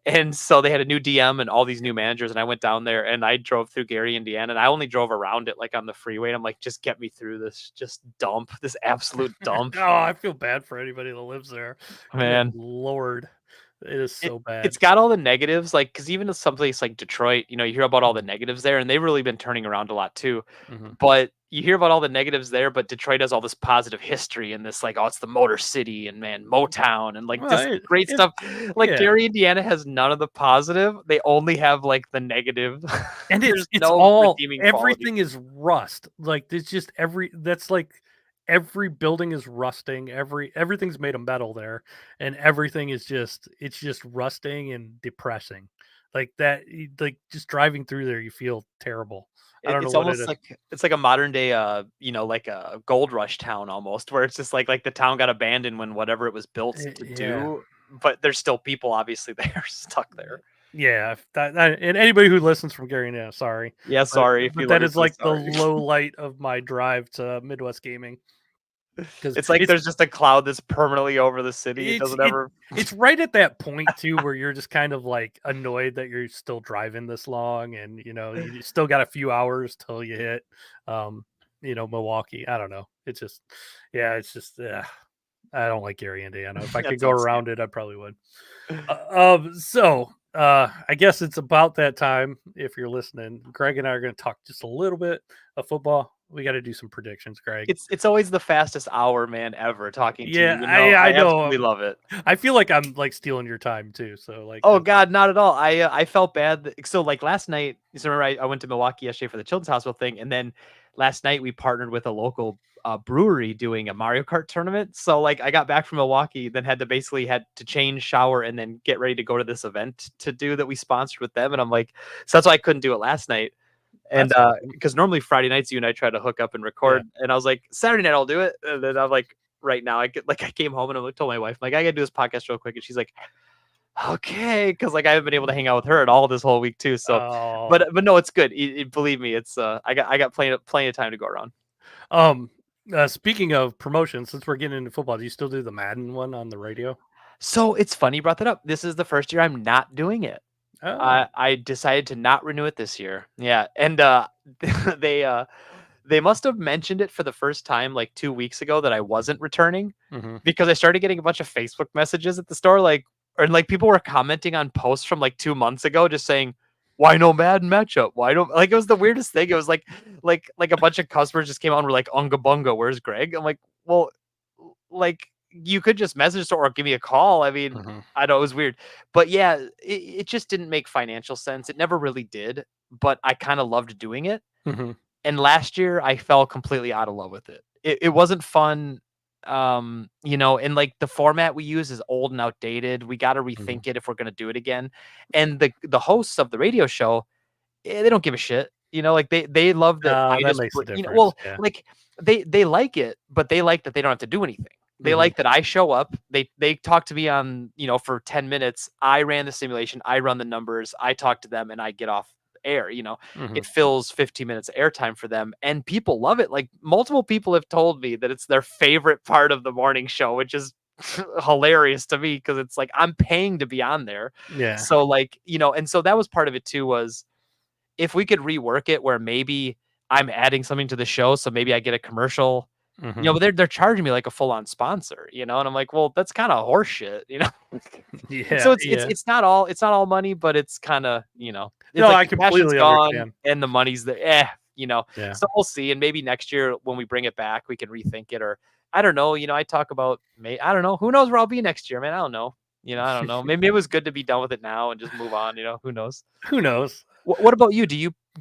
And so they had a new DM and all these new managers, and I went down there and I drove through Gary, Indiana, and I only drove around it like on the freeway. And I'm like, just get me through this, just dump, this absolute dump, Oh, I feel bad for anybody that lives there. Good man. lord. It is It so bad. it's got all the negatives, like because even in someplace like Detroit, you hear about all the Mhm. negatives there, and they've really been turning around a lot too. Mhm. But you hear about all the negatives there, but Detroit has all this positive history and this like, oh, it's the Motor City and man, Motown and like Well, this great it stuff. Like yeah. Gary, Indiana has none of the positive. They only have like the negative. And There's it's no all redeeming quality. everything is rust. Like, it's just that's like every building is rusting, everything's made of metal there, and everything is it's just rusting and depressing. Like that like, just driving through there, you feel terrible. I don't know It's what it almost is. like it's like a modern day, like a gold rush town almost, where it's just like the town got abandoned when whatever it was built to Yeah. do, but there's still people obviously there stuck there. Yeah, and anybody who listens from Gary, now, sorry, Yeah, but sorry if you that is listen. like the Sorry. low light of my drive to Midwest gaming because It's like there's just a cloud that's permanently over the city. It it's doesn't it ever. it's right at that point too where you're just kind of like annoyed that you're still driving this long, and you still got a few hours till you hit, um, Milwaukee. I don't know. It's just, yeah, it's just, I don't like Gary, Indiana. If I That could go sounds around it, I probably would. I guess it's about that time. If you're listening, Greg and I are going to talk just a little bit of football. We got to do some predictions, Greg. It's always the fastest hour, man, ever talking to you. Yeah, I I know. absolutely love it. I feel like I'm like stealing your time too. So like, Oh God, not at all. I felt bad. So like last night, so remember I went to Milwaukee yesterday for the Children's Hospital thing, and then last night we partnered with a local brewery doing a Mario Kart tournament. So like I got back from Milwaukee, then had to change, shower, and then get ready to go to this event to do that we sponsored with them. And I'm like, so that's why I couldn't do it last night. And that's awesome. because normally Friday nights you and I try to hook up and Yeah. record, and I was like Saturday night I'll do it. And then I'm like, right now I came home and I told my wife like I gotta do this podcast real quick, and she's like, okay, because like I haven't been able to hang out with her at all this whole week too. So, Oh, but no, it's good. Believe me, it's I got plenty of time to go around. um, speaking of promotion, since we're getting into football, do you still do the Madden one on the radio? So it's funny you brought that up. This is the first year I'm not doing it. Oh. I decided to not renew it this year. Yeah, and they uh they must have mentioned it for the first time like 2 weeks ago that I wasn't returning Hmm. because I started getting a bunch of Facebook messages at the store, like, or like people were commenting on posts from like 2 months ago, just saying, "Why no Madden matchup? Why don't like?" It was the weirdest thing. It was like a bunch of customers just came out and were like, "Unga bunga, where's Greg?" I'm like, well, like you could just message or give me a call. I mean, Hmm. I know it was weird, but yeah, it just didn't make financial sense. It never really did, but I kind of loved doing it. Hmm. And last year I fell completely out of love with it. It wasn't fun. And like the format we use is old and outdated. We got to Hmm. rethink it if we're going to do it again. And the hosts of the radio show, they don't give a shit. Like they love that I That just makes a difference. well, Yeah. like they like it, but they like that they don't have to do anything. They Hmm. like that I show up. They talk to me on, for 10 minutes. I ran the simulation, I run the numbers, I talk to them, and I get off air. Hmm. It fills 15 minutes of airtime for them, and people love it. Like multiple people have told me that it's their favorite part of the morning show, which is hilarious to me because it's like I'm paying to be on there. Yeah. So like, and so that was part of it too, was if we could rework it where maybe I'm adding something to the show, so maybe I get a commercial, Hmm. but they're charging me like a full on sponsor, and I'm like, well, that's kind of horseshit. So Yeah. it's Yeah. it's not all money, but it's kind of, it's No, like I the passion's completely gone understand. and the money's there. Yeah. So we'll see, and maybe next year when we bring it back, we can rethink it, or I don't know. I talk about I don't know. Who knows where I'll be next year, man? I don't know. I don't know. Maybe it was good to be done with it now and just move on. Who knows? Who knows? What about you? Do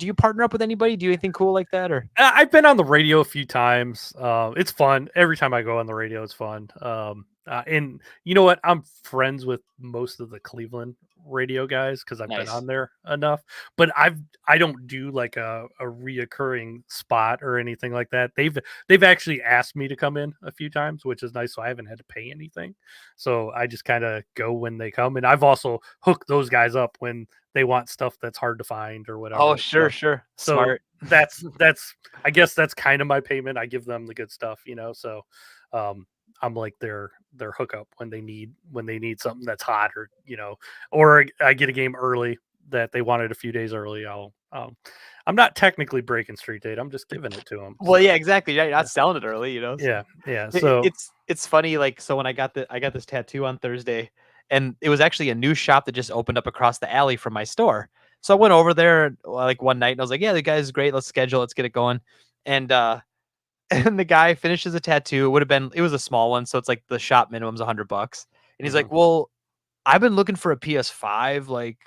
you partner up with anybody? Do you anything cool like that, or? I've been on the radio a few times. It's fun. Every time I go on the radio, it's fun. And you know what? I'm friends with most of the Cleveland radio guys because I've been Nice. on there enough. But I don't do like a reoccurring spot or anything like that. They've actually asked me to come in a few times, which is nice. So I haven't had to pay anything. So I just kind of go when they come. And I've also hooked those guys up when they want stuff that's hard to find or whatever. Oh, sure, sure. So Smart. that's I guess that's kind of my payment. I give them the good stuff, you know. So I'm like their hookup when they need something that's hot, or you know, or I get a game early that they wanted a few days early. I'm not technically breaking street date. I'm just giving it to them. Well, So, yeah, exactly. You're not selling it early, you know. yeah. So It's funny. Like, so when I got this tattoo on Thursday, and it was actually a new shop that just opened up across the alley from my store. So I went over there like one night and I was like, yeah, the guy's great. Let's schedule. Let's get it going. And and the guy finishes a tattoo. It was a small one, so it's like the shop minimum's $100. And he's like, well, I've been looking for a PS5. Like,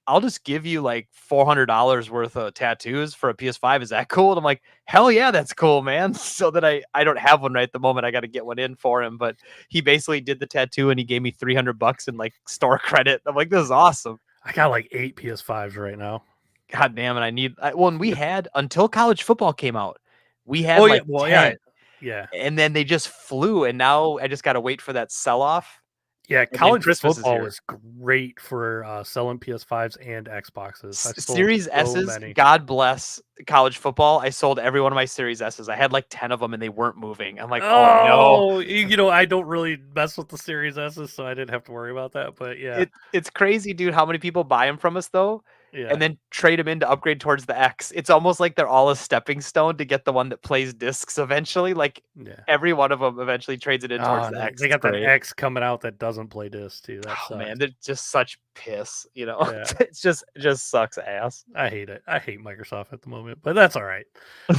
I'll just give you like $400 worth of tattoos for a PS5. Is that cool? And I'm like, hell yeah, that's cool, man. So that I don't have one right at the moment. I got to get one in for him. But he basically did the tattoo and he gave me $300 in like store credit. I'm like, this is awesome. I got like 8 PS5s right now. God damn it. And we had, until college football came out, we had Oh yeah, like well 10. yeah. And then they just flew. And now I just got to wait for that sell off. Yeah, And then college Christmas is football here. was great for selling PS5s and Xboxes. I sold Series so S's, many. God bless college football. I sold every one of my Series S's. I had like 10 of them and they weren't moving. I'm like, oh no. Oh, you know, I don't really mess with the Series S's, so I didn't have to worry about that. But yeah, It's crazy, dude, how many people buy them from us though, yeah, and then trade them in to upgrade towards the X. It's almost like they're all a stepping stone to get the one that plays discs eventually. Like yeah. every one of them eventually trades it in towards Oh, the X. they It's got that great. X coming out that doesn't play discs too. That Oh sucks. man, they're just such piss, you know. Yeah, It just sucks ass. I hate it. I hate Microsoft at the moment, but that's all right.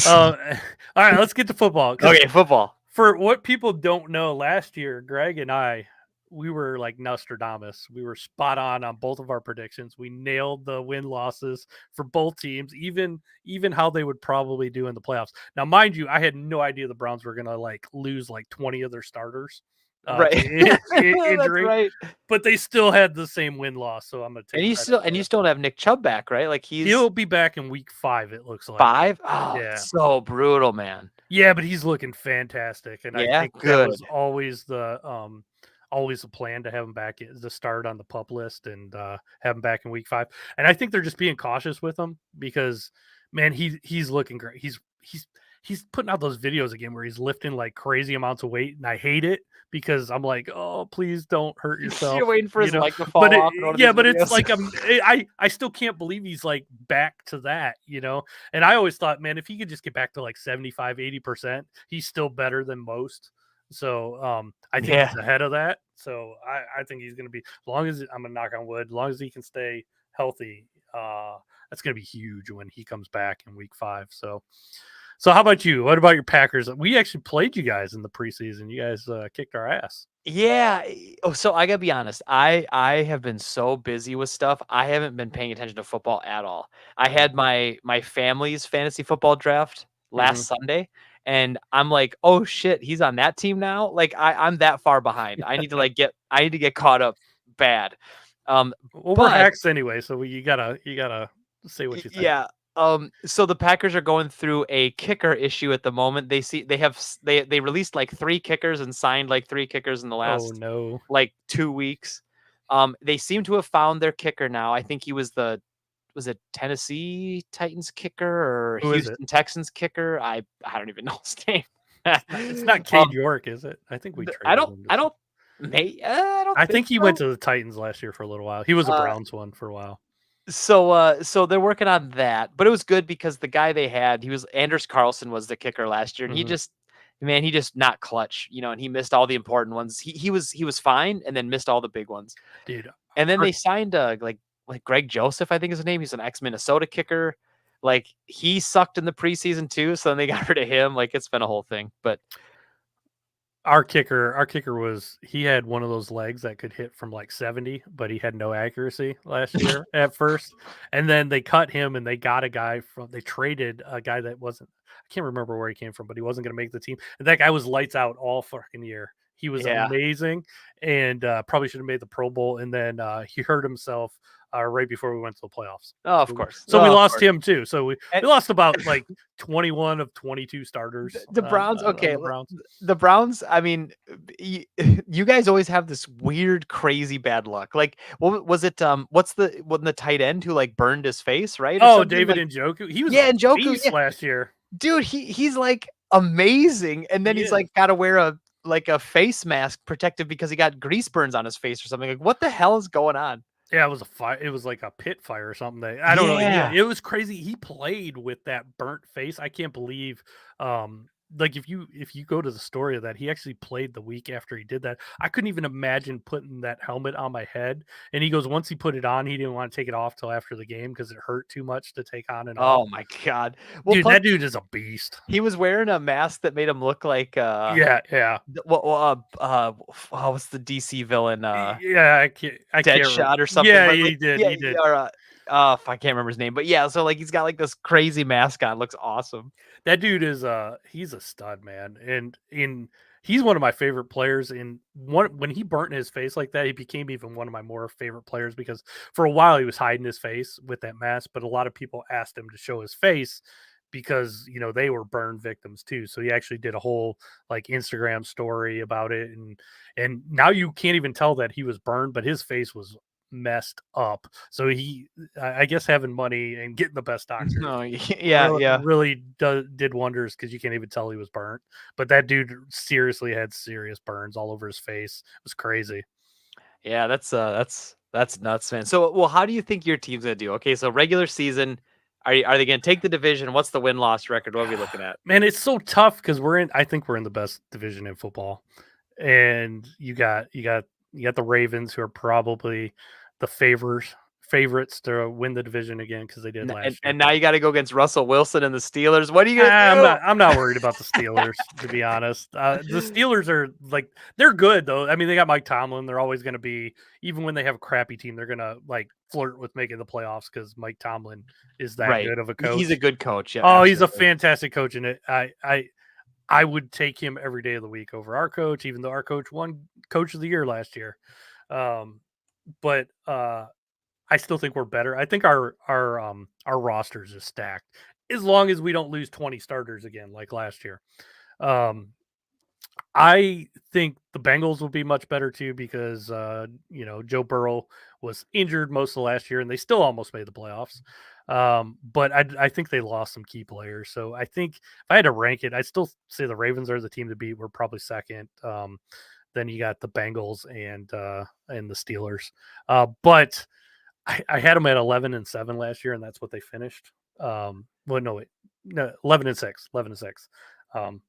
All right, let's get to football. Okay, football. For what people don't know, last year, Greg and I, we were like Nostradamus. We were spot on both of our predictions. We nailed the win losses for both teams, even how they would probably do in the playoffs. Now, mind you, I had no idea the Browns were gonna like lose like 20 of their starters Right. to That's injury, right. but they still had the same win loss. So I'm gonna take credit for You it. still don't have Nick Chubb back, right? Like He'll be back in week 5. It looks like. 5? Oh, Yeah. it's so brutal, man. Yeah, but he's looking fantastic, and I Yeah, think that good. was always the plan to have him back to start on the pup list and have him back in week 5. And I think they're just being cautious with him because, man, he's looking great. He's putting out those videos again where he's lifting like crazy amounts of weight, and I hate it because I'm like, oh, please don't hurt yourself. You're waiting for his leg to But fall off in one of these but it's videos. like I still can't believe he's like back to that, you know. And I always thought, man, if he could just get back to like 75-80%, he's still better than most. So I think Yeah. he's ahead of that. So I think he's gonna be, as long as I'm gonna knock on wood, as long as he can stay healthy, that's gonna be huge when he comes back in week 5. So how about you? What about your Packers? We actually played you guys in the preseason. You guys kicked our ass. Yeah. Oh, so I gotta be honest. I have been so busy with stuff. I haven't been paying attention to football at all. I Mhm. had my family's fantasy football draft Mhm. last Sunday, and I'm like, oh shit, he's on that team now. Like I'm that far behind. I need to get caught up bad. Well, we're But hacks anyway, so you gotta say what you think. yeah. So the Packers are going through a kicker issue at the moment. They released like 3 kickers and signed like 3 kickers in the Oh last no, like 2 weeks. They seem to have found their kicker now. I think he was it Tennessee Titans kicker or who is it? Houston Texans kicker? I don't even know his name. It's not Cade um, York, is it? I think we I traded don't him. I don't I don't I think think he went so. to the Titans last year for a little while. He was a Uh, Browns one for a while. so they're working on that, but it was good because the guy they had, Anders Carlson was the kicker last year, and Mhm. he just not clutch, you know, and he missed all the important ones. He was fine, and then missed all the big ones. Dude, And then our they signed like Greg Joseph, I think is his name. He's an ex Minnesota kicker. Like he sucked in the preseason too, so then they got rid of him. Like it's been a whole thing, but our kicker was, he had one of those legs that could hit from like 70, but he had no accuracy last year at first. And then they cut him and they traded a guy that wasn't, I can't remember where he came from, but he wasn't going to make the team. And that guy was lights out all fucking year. He was Yeah. amazing, and probably should have made the Pro Bowl. And then he hurt himself right before we went to the playoffs. Oh, of course. So we Of lost course. him too. So we And lost about like 21 of 22 starters the Browns, on okay, the Browns. the Browns, I mean, you guys always have this weird, crazy bad luck. Like, what was it? What's the tight end who like burned his face, right? Or Oh, something David like, Njoku. He was yeah, a and Joku, beast yeah, last year. dude, he's like amazing, and then He he's is. like got to wear a face mask protective because he got grease burns on his face or something. Like, what the hell is going on? Yeah, it was a fire. It was like a pit fire or something. I don't know. Yeah, Yeah. it was crazy. He played with that burnt face. I can't believe. Like if you go to the story of that, he actually played the week after he did that. I couldn't even imagine putting that helmet on my head. And he goes, once he put it on, he didn't want to take it off till after the game because it hurt too much to take on and off. Oh my god. Well, Dude, plus that dude is a beast. he was wearing a mask that made him look like Yeah. what's the DC villain? Yeah, I can't. Deadshot or something. Yeah, But he like, did. yeah, He did. or I can't remember his name, but yeah. So like, he's got like this crazy mask on. Looks awesome. That dude is he's a stud, man. He's one of my favorite players. And when he burnt his face like that, he became even one of my more favorite players because for a while he was hiding his face with that mask, but a lot of people asked him to show his face because they were burn victims too. So he actually did a whole like Instagram story about it, and now you can't even tell that he was burned, but his face was messed up. So I guess having money and getting the best doctor No, yeah, yeah. really did wonders because you can't even tell he was burnt. But that dude seriously had serious burns all over his face. It was crazy. Yeah, that's nuts, man. So, well, how do you think your team's gonna do? Okay, so regular season, are they gonna take the division? What's the win loss record? What are we looking at? Man, it's so tough because I think we're in the best division in football. And you got the Ravens, who are probably the favorites to win the division again because they did last year. And now you got to go against Russell Wilson and the Steelers. What are you gonna I'm do? not worried about the Steelers, to be honest. The Steelers are like, they're good though. I mean, they got Mike Tomlin. They're always going to be, even when they have a crappy team, they're going to like flirt with making the playoffs because Mike Tomlin is that Right. good of a coach. He's a good coach. Yeah. Oh, he's a absolutely. fantastic coach, and I would take him every day of the week over our coach, even though our coach won Coach of the Year last year. But I still think we're better. I think our rosters is stacked as long as we don't lose 20 starters again like last year. I think the Bengals will be much better too because Joe Burrow was injured most of the last year and they still almost made the playoffs. But I think they lost some key players. So I think if I had to rank it, I'd still say the Ravens are the team to beat. We're probably second. Then you got the Bengals and the Steelers. But I had them at 11-7 last year, and that's what they finished. Well, no, wait, no, 11-6, 11-6.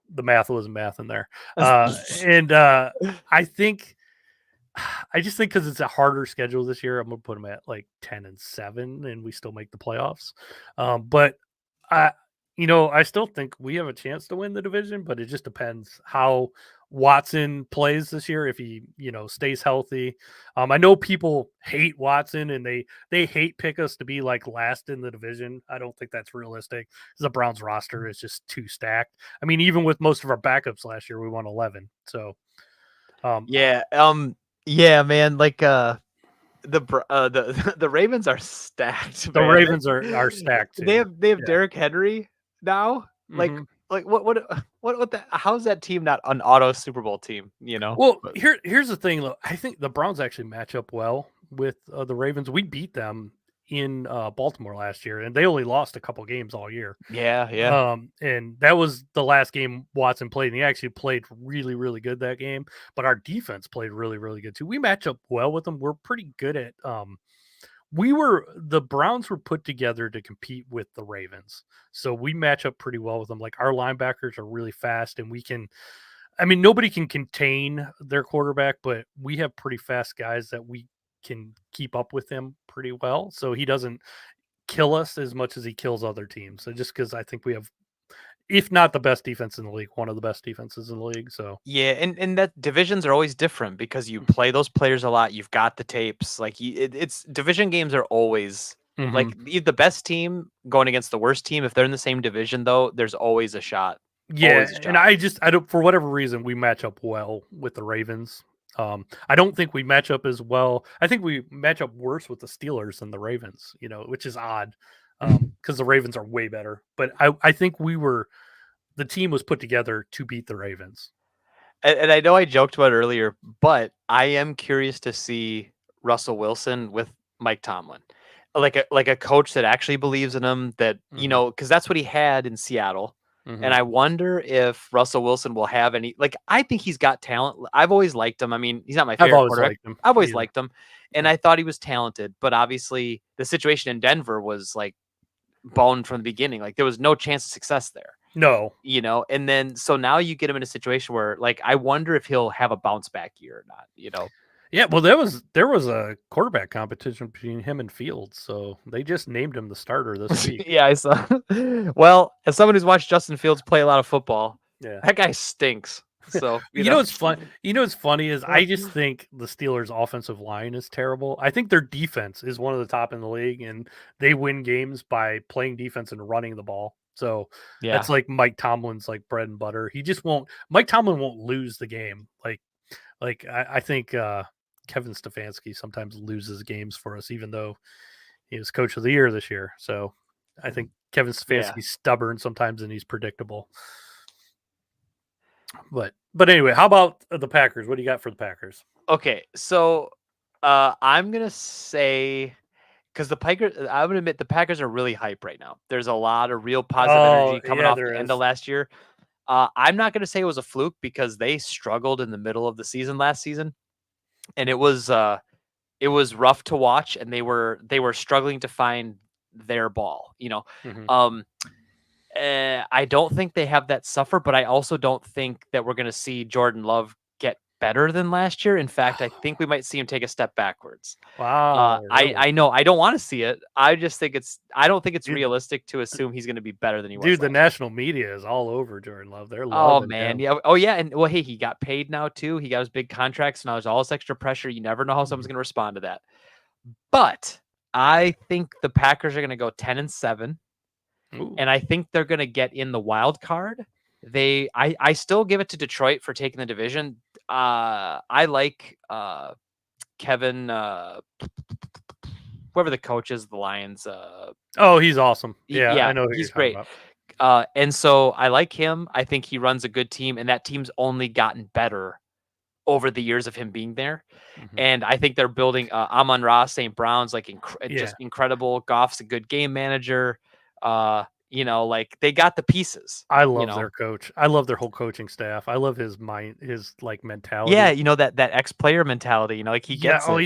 The math wasn't math in there. And I just think because it's a harder schedule this year, I'm gonna put them at like 10-7, and we still make the playoffs. But I still think we have a chance to win the division, but it just depends how Watson plays this year. If he, stays healthy. I know people hate Watson and they hate pick us to be like last in the division. I don't think that's realistic. The Browns roster is just too stacked. I mean, even with most of our backups last year, we won 11. So, Yeah. Yeah, man. Like the Ravens are stacked. the Man. Ravens are stacked too. They have Yeah. Derrick Henry now. Like Mhm. what the how's that team not an auto Super Bowl team? Well, here's the thing, though. I think the Browns actually match up well with the Ravens. We beat them in Baltimore last year, and they only lost a couple games all year. Yeah. And that was the last game Watson played, and he actually played really, really good that game. But our defense played really, really good too. We match up well with them. We're pretty good at. The Browns were put together to compete with the Ravens, so we match up pretty well with them. Like our linebackers are really fast, and we can. I mean, nobody can contain their quarterback, but we have pretty fast guys that we can keep up with him pretty well. So he doesn't kill us as much as he kills other teams. So just because I think we have, if not the best defense in the league, one of the best defenses in the league. So Yeah, and that divisions are always different because you play those players a lot. You've got the tapes. Like it's division games are always like the best team going against the worst team. If they're in the same division, though, there's always a shot. Yeah, Always a and job. I don't, for whatever reason, we match up well with the Ravens. I don't think we match up as well. I think we match up worse with the Steelers than the Ravens, which is odd because the Ravens are way better. But I think the team was put together to beat the Ravens. And I know I joked about it earlier, but I am curious to see Russell Wilson with Mike Tomlin, like a coach that actually believes in him. That Hmm. because that's what he had in Seattle. And Hmm. I wonder if Russell Wilson will have any. Like, I think he's got talent. I've always liked him. I mean, he's not my I've favorite always quarterback. liked him. I've always He's, liked him, and yeah. I thought he was talented. But obviously, the situation in Denver was like boned from the beginning. Like, there was no chance of success there. No. And then so now you get him in a situation where, like, I wonder if he'll have a bounce back year or not. Yeah, well, there was a quarterback competition between him and Fields, so they just named him the starter this week. Yeah, I saw. Well, as someone who's watched Justin Fields play a lot of football, Yeah. that guy stinks. So, You know what's fun? You know what's funny is I just think the Steelers' offensive line is terrible. I think their defense is one of the top in the league, and they win games by playing defense and running the ball. So Yeah. that's like Mike Tomlin's like bread and butter. He just won't. Mike Tomlin won't lose the game. Like I think Kevin Stefanski sometimes loses games for us, even though he was coach of the year this year. So I think Kevin Yeah. Stefanski's stubborn sometimes and he's predictable. But anyway, how about the Packers? What do you got for the Packers? Okay. So, I'm gonna say, because I'm gonna admit the Packers are really hype right now. There's a lot of real positive Oh, energy coming yeah, off there the end of is. last year. I'm not gonna say it was a fluke because they struggled in the middle of the season last season, and it was rough to watch, and they were struggling to find their ball. Mhm. Um, I don't think they have that suffer, but I also don't think that we're going to see Jordan Love get better than last year. In fact, I think we might see him take a step backwards. Wow, really? I know I don't want to see it. I don't think it's Dude, realistic to assume he's going to be better than he was dude, the last year. national media is all over Jordan Love. They're Oh loving man, him. yeah. Oh yeah, and well, hey, he got paid now too. He got his big contract, so now there's all this extra pressure. You never know how someone's Mhm. going to respond to that. But I think the Packers are going to go 10-7, Ooh. and I think they're going to get in the wild card. I still give it to Detroit for taking the division. I like Kevin, whoever the coach is, the Lions. Oh, he's awesome. Yeah, I Yeah, know who you're he's talking great. about. And so I like him. I think he runs a good team, and that team's only gotten better over the years of him being there. Mhm. And I think they're building Amon-Ra St. Brown's like Yeah. just incredible. Goff's a good game manager. Like they got the pieces. I love their coach. I love their whole coaching staff. I love his mind, his like Yeah, mentality. that ex-player mentality. Like he Yeah, gets oh, it.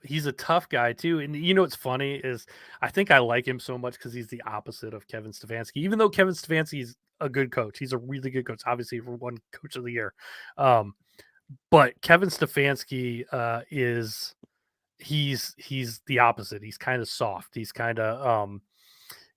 he's a tough guy too. And what's funny is I think I like him so much because he's the opposite of Kevin Stefanski. Even though Kevin Stefanski's a good coach, he's a really good coach. Obviously, for one coach of the year. Um, but Kevin Stefanski is he's the opposite. He's kind of soft. He's kind of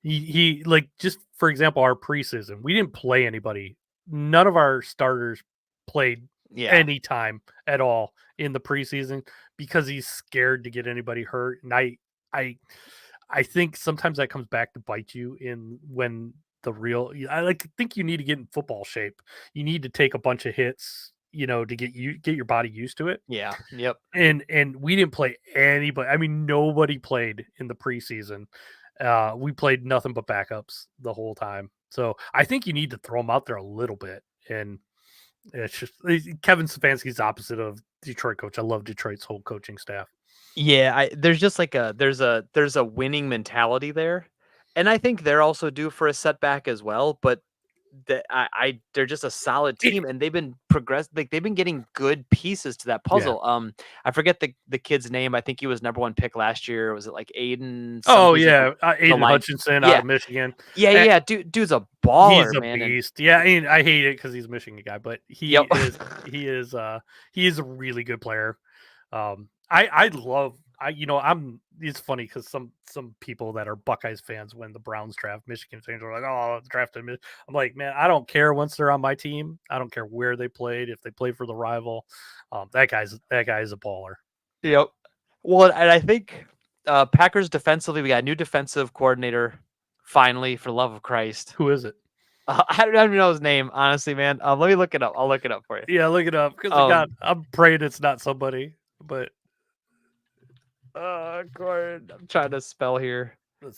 he like, just for example, our preseason, we didn't play anybody. None of our starters played Yeah, any time at all in the preseason because he's scared to get anybody hurt. And I I think sometimes that comes back to bite you in when the real I like think you need to get in football shape. You need to take a bunch of hits, to get your body used to it. yeah, yep. And we didn't play anybody. I mean, nobody played in the preseason. We played nothing but backups the whole time. So I think you need to throw them out there a little bit. And it's just Kevin Stefanski's opposite of Detroit coach. I love Detroit's whole coaching staff. Yeah, there's just like there's a winning mentality there, and I think they're also due for a setback as well. But they're just a solid It, team, and they've been like they've been getting good pieces to that yeah. puzzle. I forget the kid's name. I think he was number one pick last year. Was it like Aiden? Oh He's yeah, the Aiden line. Hutchinson out Yeah, of Michigan. yeah, Eh, yeah. Dude's a He's baller, a man. And beast. Yeah, I hate it because he's a Michigan guy, but yep. he is a really good player. I love I'm it's funny because some people that are Buckeyes fans when the Browns draft Michigan fans are like, oh, drafted me. I'm like, man, I don't care once they're on my team. I don't care where they played, if they play for the rival. That guy's a baller. Yep. Well, and I think Packers defensively, we got a new defensive coordinator finally, for the love of Christ. Who is it? I don't even know his name, honestly, man. Let me look it up. I'll look it up for you. Yeah, look it up because I'm praying it's not somebody, but Gordon, I'm trying to spell here.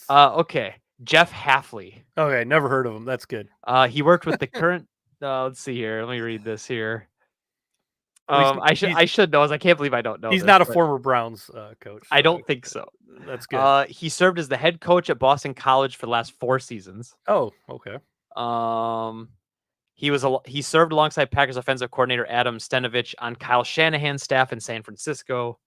Okay, Jeff Halfley. Okay, never heard of him. That's good. He worked with the current. Let's see here. Let me read this here. I should know. I can't believe I don't know. He's not a former Browns coach. So I don't think so. That's good. He served as the head coach at Boston College for the last 4 seasons. Oh, okay. He served alongside Packers offensive coordinator Adam Stenovich on Kyle Shanahan's staff in San Francisco.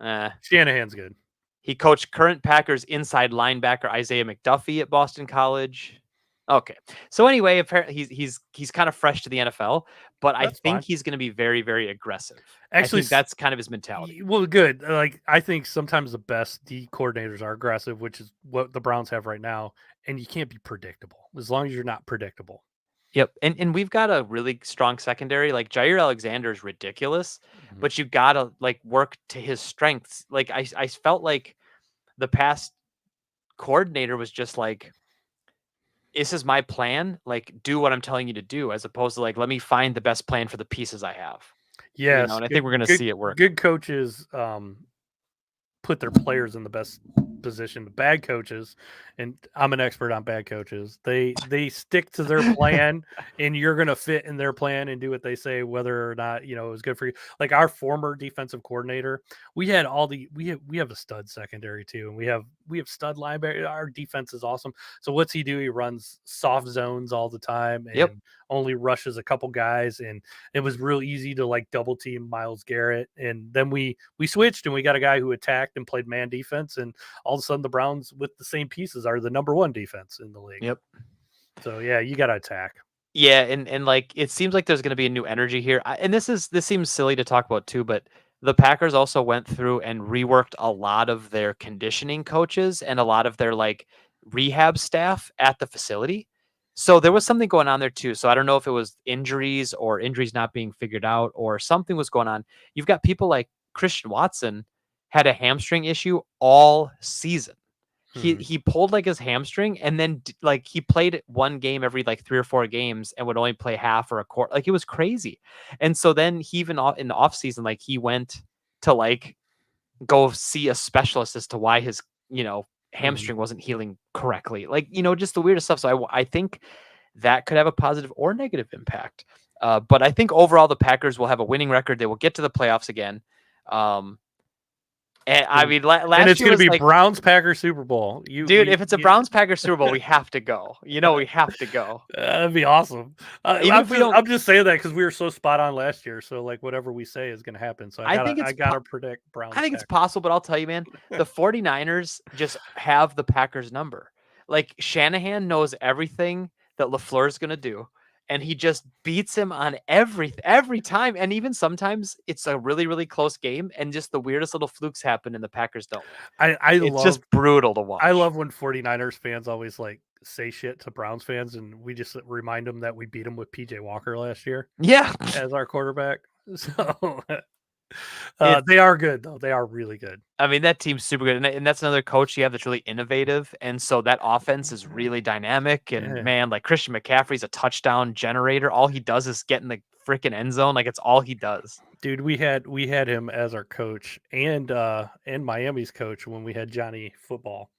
Shanahan's good. He coached current Packers inside linebacker Isaiah McDuffie at Boston College. Okay, so anyway, apparently he's kind of fresh to the NFL, but I think he's going to be very, very aggressive. Actually, I think that's kind of his mentality. Well, good. Like I think sometimes the best D coordinators are aggressive, which is what the Browns have right now, and you can't be predictable as long as you're not predictable. Yep, and we've got a really strong secondary. Like Jair Alexander is ridiculous, but you gotta like work to his strengths. Like I felt like the past coordinator was just like, this is my plan. Like, do what I'm telling you to do, as opposed to like, let me find the best plan for the pieces I have. Yes, and I think we're gonna see it work. Good coaches put their players in the best position. Bad coaches, and I'm an expert on bad coaches, they stick to their plan and you're going to fit in their plan and do what they say, whether or not it was good for you. Like our former defensive coordinator, we have a stud secondary too, and we have stud linebacker. Our defense is awesome. So what's he do? He runs soft zones all the time and only rushes a couple guys, and it was real easy to like double team Myles Garrett. And then we switched and we got a guy who attacked and played man defense, and all of a sudden the Browns with the same pieces are the number 1 defense in the league. Yep. So yeah, you got to attack. Yeah, and like it seems like there's going to be a new energy here. And this seems silly to talk about too, but the Packers also went through and reworked a lot of their conditioning coaches and a lot of their like rehab staff at the facility. So there was something going on there too. So I don't know if it was injuries or injuries not being figured out or something was going on. You've got people like Christian Watson had a hamstring issue all season. He pulled like his hamstring, and then like he played one game every like 3 or 4 games and would only play half or a quarter. Like it was crazy. And so then he even in the off season, like he went to like go see a specialist as to why his, hamstring wasn't healing correctly. Like, just the weirdest stuff. So I think that could have a positive or negative impact. But I think overall the Packers will have a winning record. They will get to the playoffs again. And I mean, last year it's going to be like, Browns Packers Super Bowl. If it's a Browns Packers Super Bowl, we have to go. We have to go. That'd be awesome. I'm just saying that because we were so spot on last year. So like whatever we say is going to happen. So I gotta predict Browns. I think it's possible, but I'll tell you, man, the 49ers just have the Packers number. Like Shanahan knows everything that LaFleur is going to do, and he just beats him on every time. And even sometimes it's a really, really close game, and just the weirdest little flukes happen and the Packers don't. It's just brutal to watch. I love when 49ers fans always like say shit to Browns fans, and we just remind them that we beat them with PJ Walker last year. Yeah. As our quarterback. So they are good, though. They are really good. I mean, that team's super good. And that's another coach you have that's really innovative. And so that offense is really dynamic. And man, like Christian McCaffrey's a touchdown generator. All he does is get in the freaking end zone. Like it's all he does. Dude, we had him as our coach and Miami's coach when we had Johnny Football.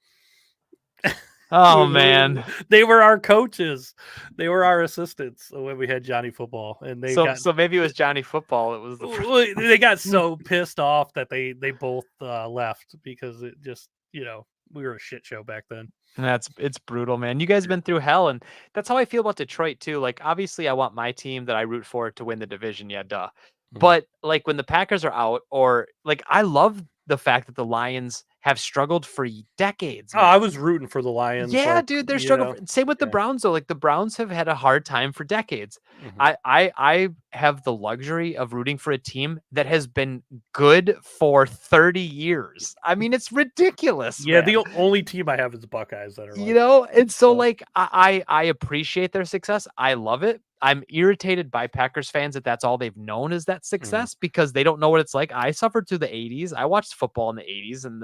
Oh man, they were our coaches. They were our assistants when we had Johnny Football, and so maybe it was Johnny Football. It was they got so pissed off that they both left because it just we were a shit show back then. It's brutal, man. You guys have been through hell, and that's how I feel about Detroit too. Like obviously, I want my team that I root for to win the division. Yeah, duh. But like when the Packers are out, or like I love the fact that the Lions have struggled for decades. Man. Oh, I was rooting for the Lions. Yeah, dude, they're struggling. Same with the Browns, though. Like the Browns have had a hard time for decades. I have the luxury of rooting for a team that has been good for 30 years. I mean, it's ridiculous. Yeah, man. The only team I have is the Buckeyes that are, and so like I appreciate their success. I love it. I'm irritated by Packers fans that's all they've known is that success because they don't know what it's like. I suffered through the 80s. I watched football in the 80s and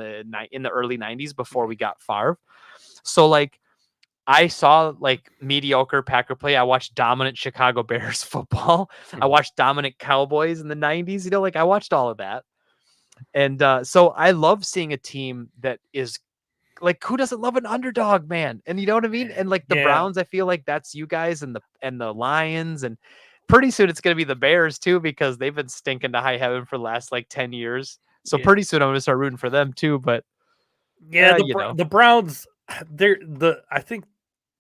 in the early 90s before we got Favre. So like I saw like mediocre Packer play. I watched dominant Chicago Bears football. I watched dominant Cowboys in the 90s. You know, like I watched all of that. And so I love seeing a team that is like, who doesn't love an underdog, man? And you know what I mean? And like the Yeah, Browns, I feel like that's you guys and the Lions. And pretty soon it's going to be the Bears too, because they've been stinking to high heaven for the last like 10 years. So yeah, pretty soon I'm going to start rooting for them too. But, yeah. you know, The Browns, I think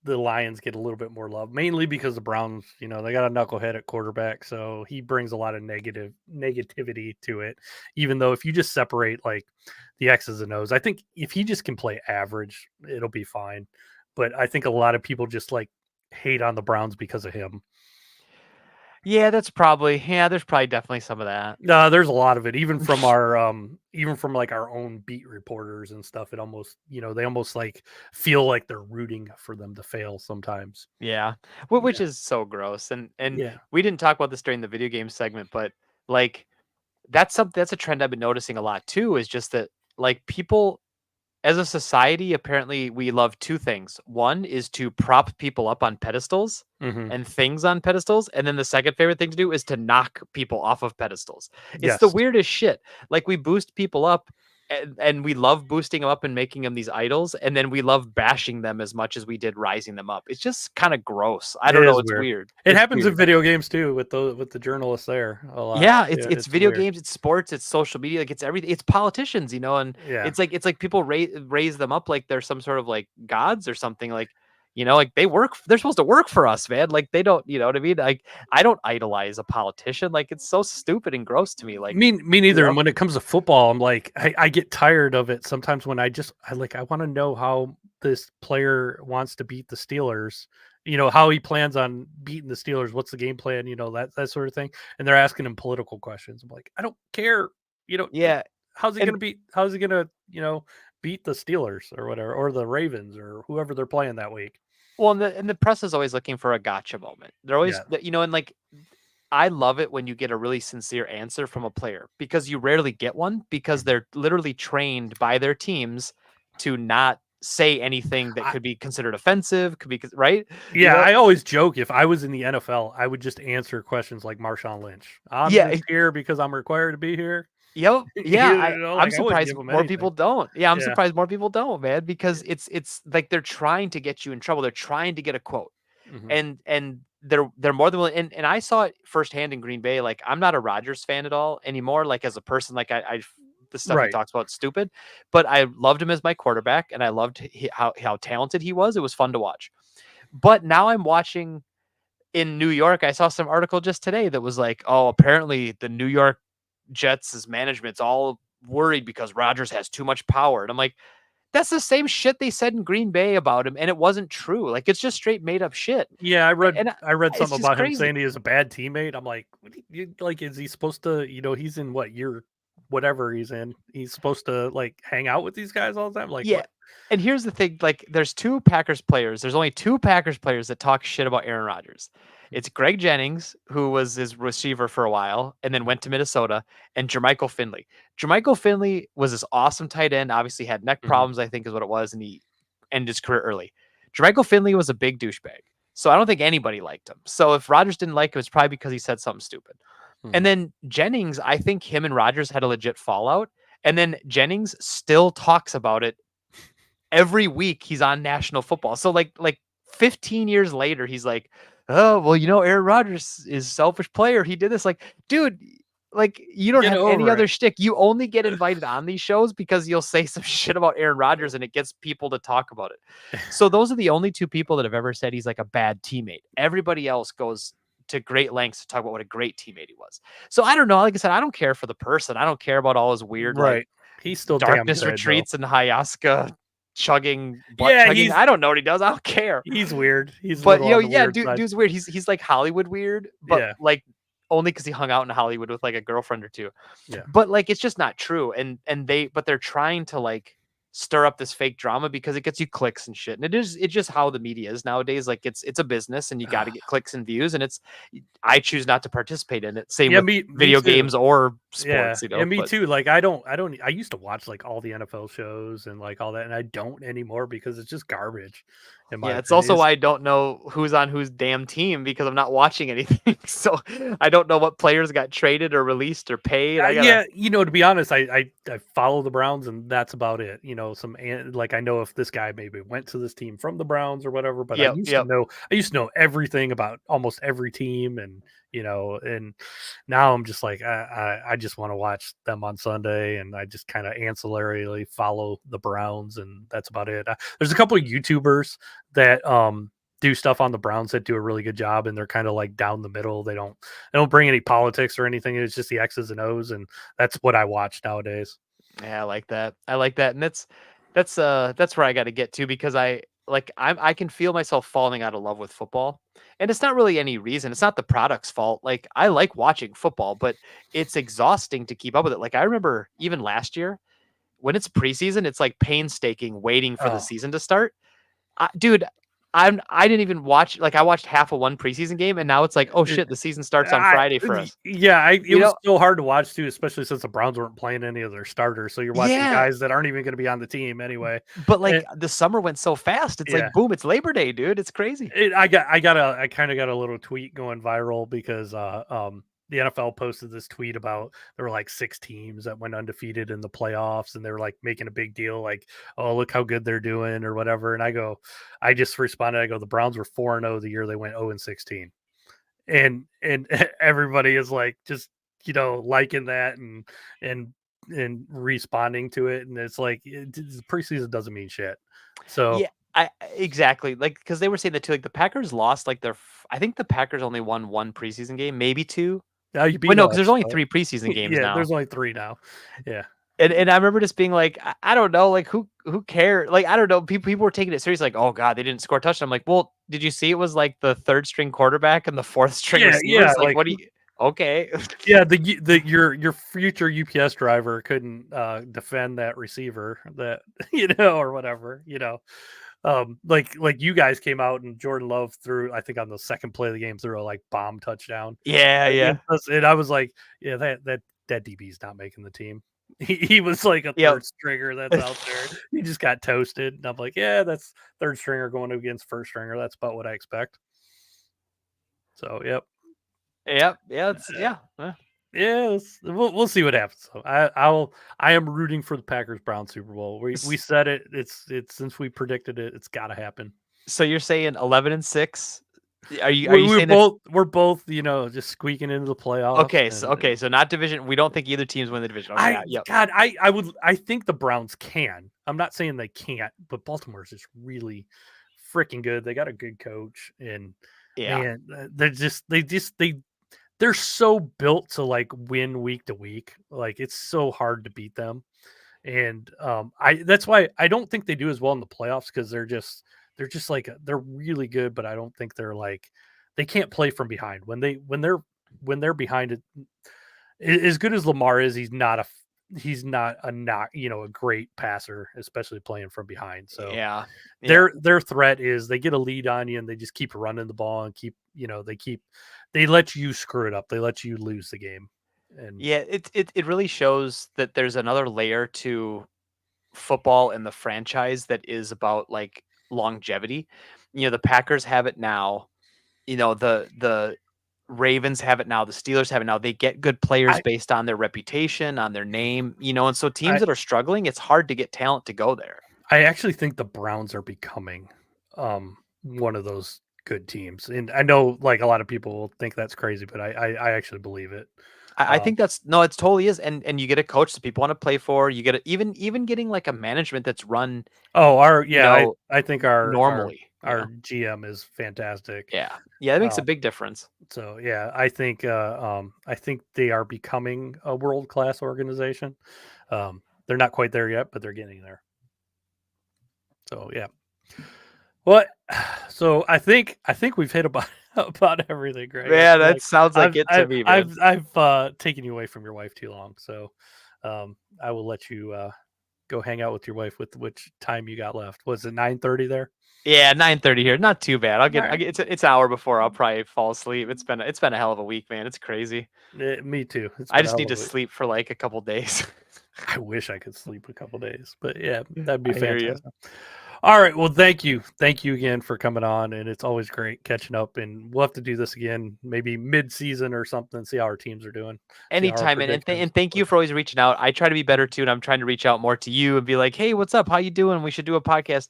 the Lions get a little bit more love, mainly because the Browns, they got a knucklehead at quarterback, so he brings a lot of negativity to it. Even though if you just separate like the X's and O's, I think if he just can play average, it'll be fine. But I think a lot of people just like hate on the Browns because of him. yeah, there's probably definitely some of that. There's a lot of it, even from like our own beat reporters and stuff. It almost, they almost like feel like they're rooting for them to fail sometimes. Yeah. Which Yeah, is so gross. And yeah, we didn't talk about this during the video game segment, but like that's a trend I've been noticing a lot too, is just that like people as a society, apparently we love two things. One is to prop people up on pedestals hmm and things on pedestals. And then the second favorite thing to do is to knock people off of pedestals. It's the yes, weirdest shit. Like we boost people up and we love boosting them up and making them these idols. And then we love bashing them as much as we did rising them up. It's just kind of gross. I it don't know. is It's weird. weird. It It's happens in weird. video games too with the journalists there a lot. Yeah, Yeah, it's it's video weird. games, it's sports, it's social media, like it's everything. It's politicians, and Yeah, it's like people raise them up like they're some sort of like gods or something. Like, like they're supposed to work for us, man. Like they don't, you know what I mean? Like I don't idolize a politician. Like it's so stupid and gross to me. Like, me you neither. know, And when it comes to football, I'm like, I get tired of it sometimes when I want to know how this player wants to beat the Steelers. How he plans on beating the Steelers. What's the game plan? That sort of thing. And they're asking him political questions. I'm like, I don't care. yeah. How's he And gonna beat? How's he gonna beat the Steelers or whatever, or the Ravens or whoever they're playing that week? well, and the press is always looking for a gotcha moment. They're always, Yeah. and like I love it when you get a really sincere answer from a player, because you rarely get one, because Mhm. they're literally trained by their teams to not say anything that I, could be considered offensive, could be right. You yeah, know, I always joke if I was in the NFL, I would just answer questions like Marshawn Lynch. I'm yeah, just here because I'm required to be here. yep, yeah. I'm Like I wouldn't surprised give them more anything. people don't. Yeah, I'm Yeah. surprised more people don't, man, because Yeah. it's like they're trying to get you in trouble. They're trying to get a quote. hmm And they're more than willing, and I saw it firsthand in Green Bay. Like I'm not a Rodgers fan at all anymore. Like as a person, like I the stuff he Right. talks about is stupid, but I loved him as my quarterback, and I loved how talented he was. It was fun to watch. But now I'm watching in New York. I saw some article just today that was like, oh, apparently the New York Jets' management's all worried because Rodgers has too much power, and I'm like, that's the same shit they said in Green Bay about him, and it wasn't true. Like it's just straight made up shit. Yeah, And I read it's something just about him crazy. saying he is a bad teammate. I'm like, what do like, is he supposed to? He's in what year, whatever he's in. He's supposed to like hang out with these guys all the time. Like Yeah. what? And here's the thing, like there's two Packers players. There's only two Packers players that talk shit about Aaron Rodgers. It's Greg Jennings, who was his receiver for a while and then went to Minnesota, and Jermichael Finley. Jermichael Finley was this awesome tight end, obviously had neck hmm problems, I think is what it was, and he ended his career early. Jermichael Finley was a big douchebag. So I don't think anybody liked him. So if Rodgers didn't like him, it's probably because he said something stupid. And hmm then Jennings, I think him and Rodgers had a legit fallout. And then Jennings still talks about it every week he's on national football. So like 15 years later, he's like, oh, well, Aaron Rodgers is a selfish player. He did this. Like, dude, like you don't Get have any over other it. shtick. You only get invited on these shows because you'll say some shit about Aaron Rodgers and it gets people to talk about it. So those are the only two people that have ever said he's like a bad teammate. Everybody else goes to great lengths to talk about what a great teammate he was. So I don't know. Like I said, I don't care for the person. I don't care about all his weird like Right. He's still damn darkness good though. retreats and Hayaska butt Yeah, chugging. I don't know what he does. I don't care. he's weird. He's a But little on the yeah, weird side. dude's weird. He's like Hollywood weird, but Yeah. like only because he hung out in Hollywood with like a girlfriend or two. Yeah. But like it's just not true. And they're trying to like stir up this fake drama because it gets you clicks and shit. And it's just how the media is nowadays. Like it's a business and you got to get clicks and views. And I choose not to participate in it. Same Yeah, with me video too. games or Yeah, sports, yeah, me but too. Like I used to watch like all the NFL shows and like all that, and I don't anymore because it's just garbage, in my yeah, it's opinion. also why I don't know who's on whose damn team because I'm not watching anything. So I don't know what players got traded or released or paid. I gotta. Yeah, to be honest, I follow the Browns, and that's about it. Like I know if this guy maybe went to this team from the Browns or whatever, but Yep, yep. I used to know everything about almost every team, and and now I'm just like I just want to watch them on Sunday, and I just kind of ancillarily follow the Browns, and that's about it. There's a couple of YouTubers that do stuff on the Browns that do a really good job, and they're kind of like down the middle. They don't bring any politics or anything. It's just the X's and O's, and that's what I watch nowadays. Yeah, I like that. I like that. And that's where I got to get to because I can feel myself falling out of love with football. And it's not really any reason. It's not the product's fault. Like I like watching football, but it's exhausting to keep up with it. Like I remember even last year when it's preseason, it's like painstaking waiting for the Oh, season to start. Dude, I didn't even watch like I watched half of one preseason game and now it's like, oh it, shit, the season starts on I Friday for us. yeah, it You was know? so hard to watch too, especially since the Browns weren't playing any of their starters. So you're watching Yeah. guys that aren't even going to be on the team anyway. But And, like the summer went so fast. It's yeah, like boom, it's Labor Day, dude. It's crazy. I kind of got a little tweet going viral because the NFL posted this tweet about there were like 6 teams that went undefeated in the playoffs, and they were like making a big deal, like, oh, look how good they're doing or whatever. And I just responded, I go, the Browns were 4-0 the year they went 0-16, and everybody is like just liking that and and responding to it, and it's like the preseason doesn't mean shit. So Yeah, I exactly. Like because they were saying that too. Like the Packers lost like I think the Packers only won one preseason game, maybe two. now you Wait, beat no, because there's us. only So. three preseason games Yeah, now. there's only 3 now. Yeah. And I remember just being like, I don't know, like who cares? Like I don't know. People were taking it serious, like, oh god, they didn't score a touchdown. I'm like, well, did you see it was like the third string quarterback and the fourth string Yeah, receivers? Like, like what do you? Okay. yeah, your future UPS driver couldn't defend that receiver that or whatever, like you guys came out and Jordan Love threw, I think on the second play of the game, threw a like bomb touchdown Yeah, yeah. against us, and I was like, yeah, that DB's not making the team. He was like a Yep. third stringer that's out there. He just got toasted, and I'm like, yeah, that's third stringer going against first stringer. That's about what I expect. So, yep. Yep. Yeah. It's yeah. Yeah, we'll see what happens. So I am rooting for the Packers Browns Super Bowl. We said it. It's since we predicted it, it's got to happen. So you're saying 11-6? Are you We're saying it's we're both just squeaking into the playoffs. okay? So And so not division. We don't think either team's win the division. Okay, yeah, yep. I think the Browns can. I'm not saying they can't, but Baltimore's just really freaking good. They got a good coach, and Yeah. man, they're so built to like win week to week. Like it's so hard to beat them. And I that's why I don't think they do as well in the playoffs, because they're just like they're really good, but I don't think they're like they can't play from behind when they're behind it. As good as Lamar is, he's not a great passer, especially playing from behind. So Yeah. Yeah. their threat is they get a lead on you and they just keep running the ball and they let you screw it up. They let you lose the game. And Yeah, it really shows that there's another layer to football and the franchise that is about like longevity. The Packers have it now. The Ravens have it now. The Steelers have it now. They get good players I based on their reputation, on their name. And so teams I that are struggling, it's hard to get talent to go there. I actually think the Browns are becoming one of those good teams. And I know like a lot of people will think that's crazy, but I actually believe it. I Um think that's no, it totally is, and you get a coach that people want to play for. You get even getting like a management that's run, oh our you yeah, know, I think our our normally. our GM is fantastic. Yeah, yeah, that makes a Um big difference. so yeah, I think they are becoming a world class organization. They're not quite there yet, but they're getting there. So yeah. What? So I think we've hit about about everything, Greg. I Yeah, feel that like sounds like it to me, man. I've taken you away from your wife too long, so I will let you go hang out with your wife with which time you got left. Was it 9:30 there? Yeah, 9:30 here. Not too bad. I'll get. Right. It's an hour before I'll probably fall asleep. It's been a hell of a week, man. It's crazy. Me too. I just need to sleep for like a couple days. I wish I could sleep a couple days, but yeah, that'd be I hear you. fantastic. All right. Well, thank you again for coming on, and it's always great catching up. And we'll have to do this again, maybe mid-season or something. See how our teams are doing. Anytime, and thank you for always reaching out. I try to be better too, and I'm trying to reach out more to you and be like, "Hey, what's up? How you doing? We should do a podcast."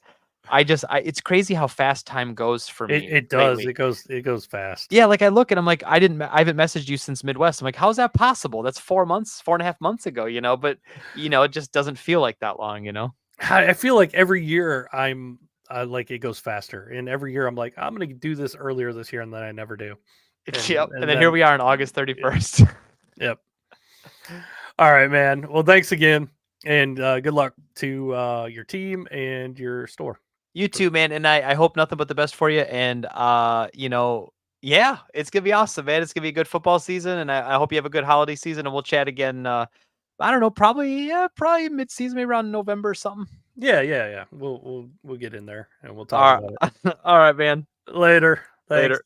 It's crazy how fast time goes for me. It does. Lately. It goes fast. Yeah, like I look and I'm like, I haven't messaged you since Midwest. I'm like, how's that possible? That's 4.5 months ago, but it just doesn't feel like that long, I feel like every year I'm like it goes faster, and every year I'm like I'm going to do this earlier this year, and then I never do. Yep. And then here we are on August 31st. Yep. All right, man. Well, thanks again, and good luck to your team and your store. You too, man. And I hope nothing but the best for you. And yeah, it's gonna be awesome, man. It's gonna be a good football season, and I hope you have a good holiday season. And we'll chat again. I don't know, probably mid-season, maybe around November or something. Yeah. We'll get in there and we'll talk about it. All right, man. Later. Thanks. Later.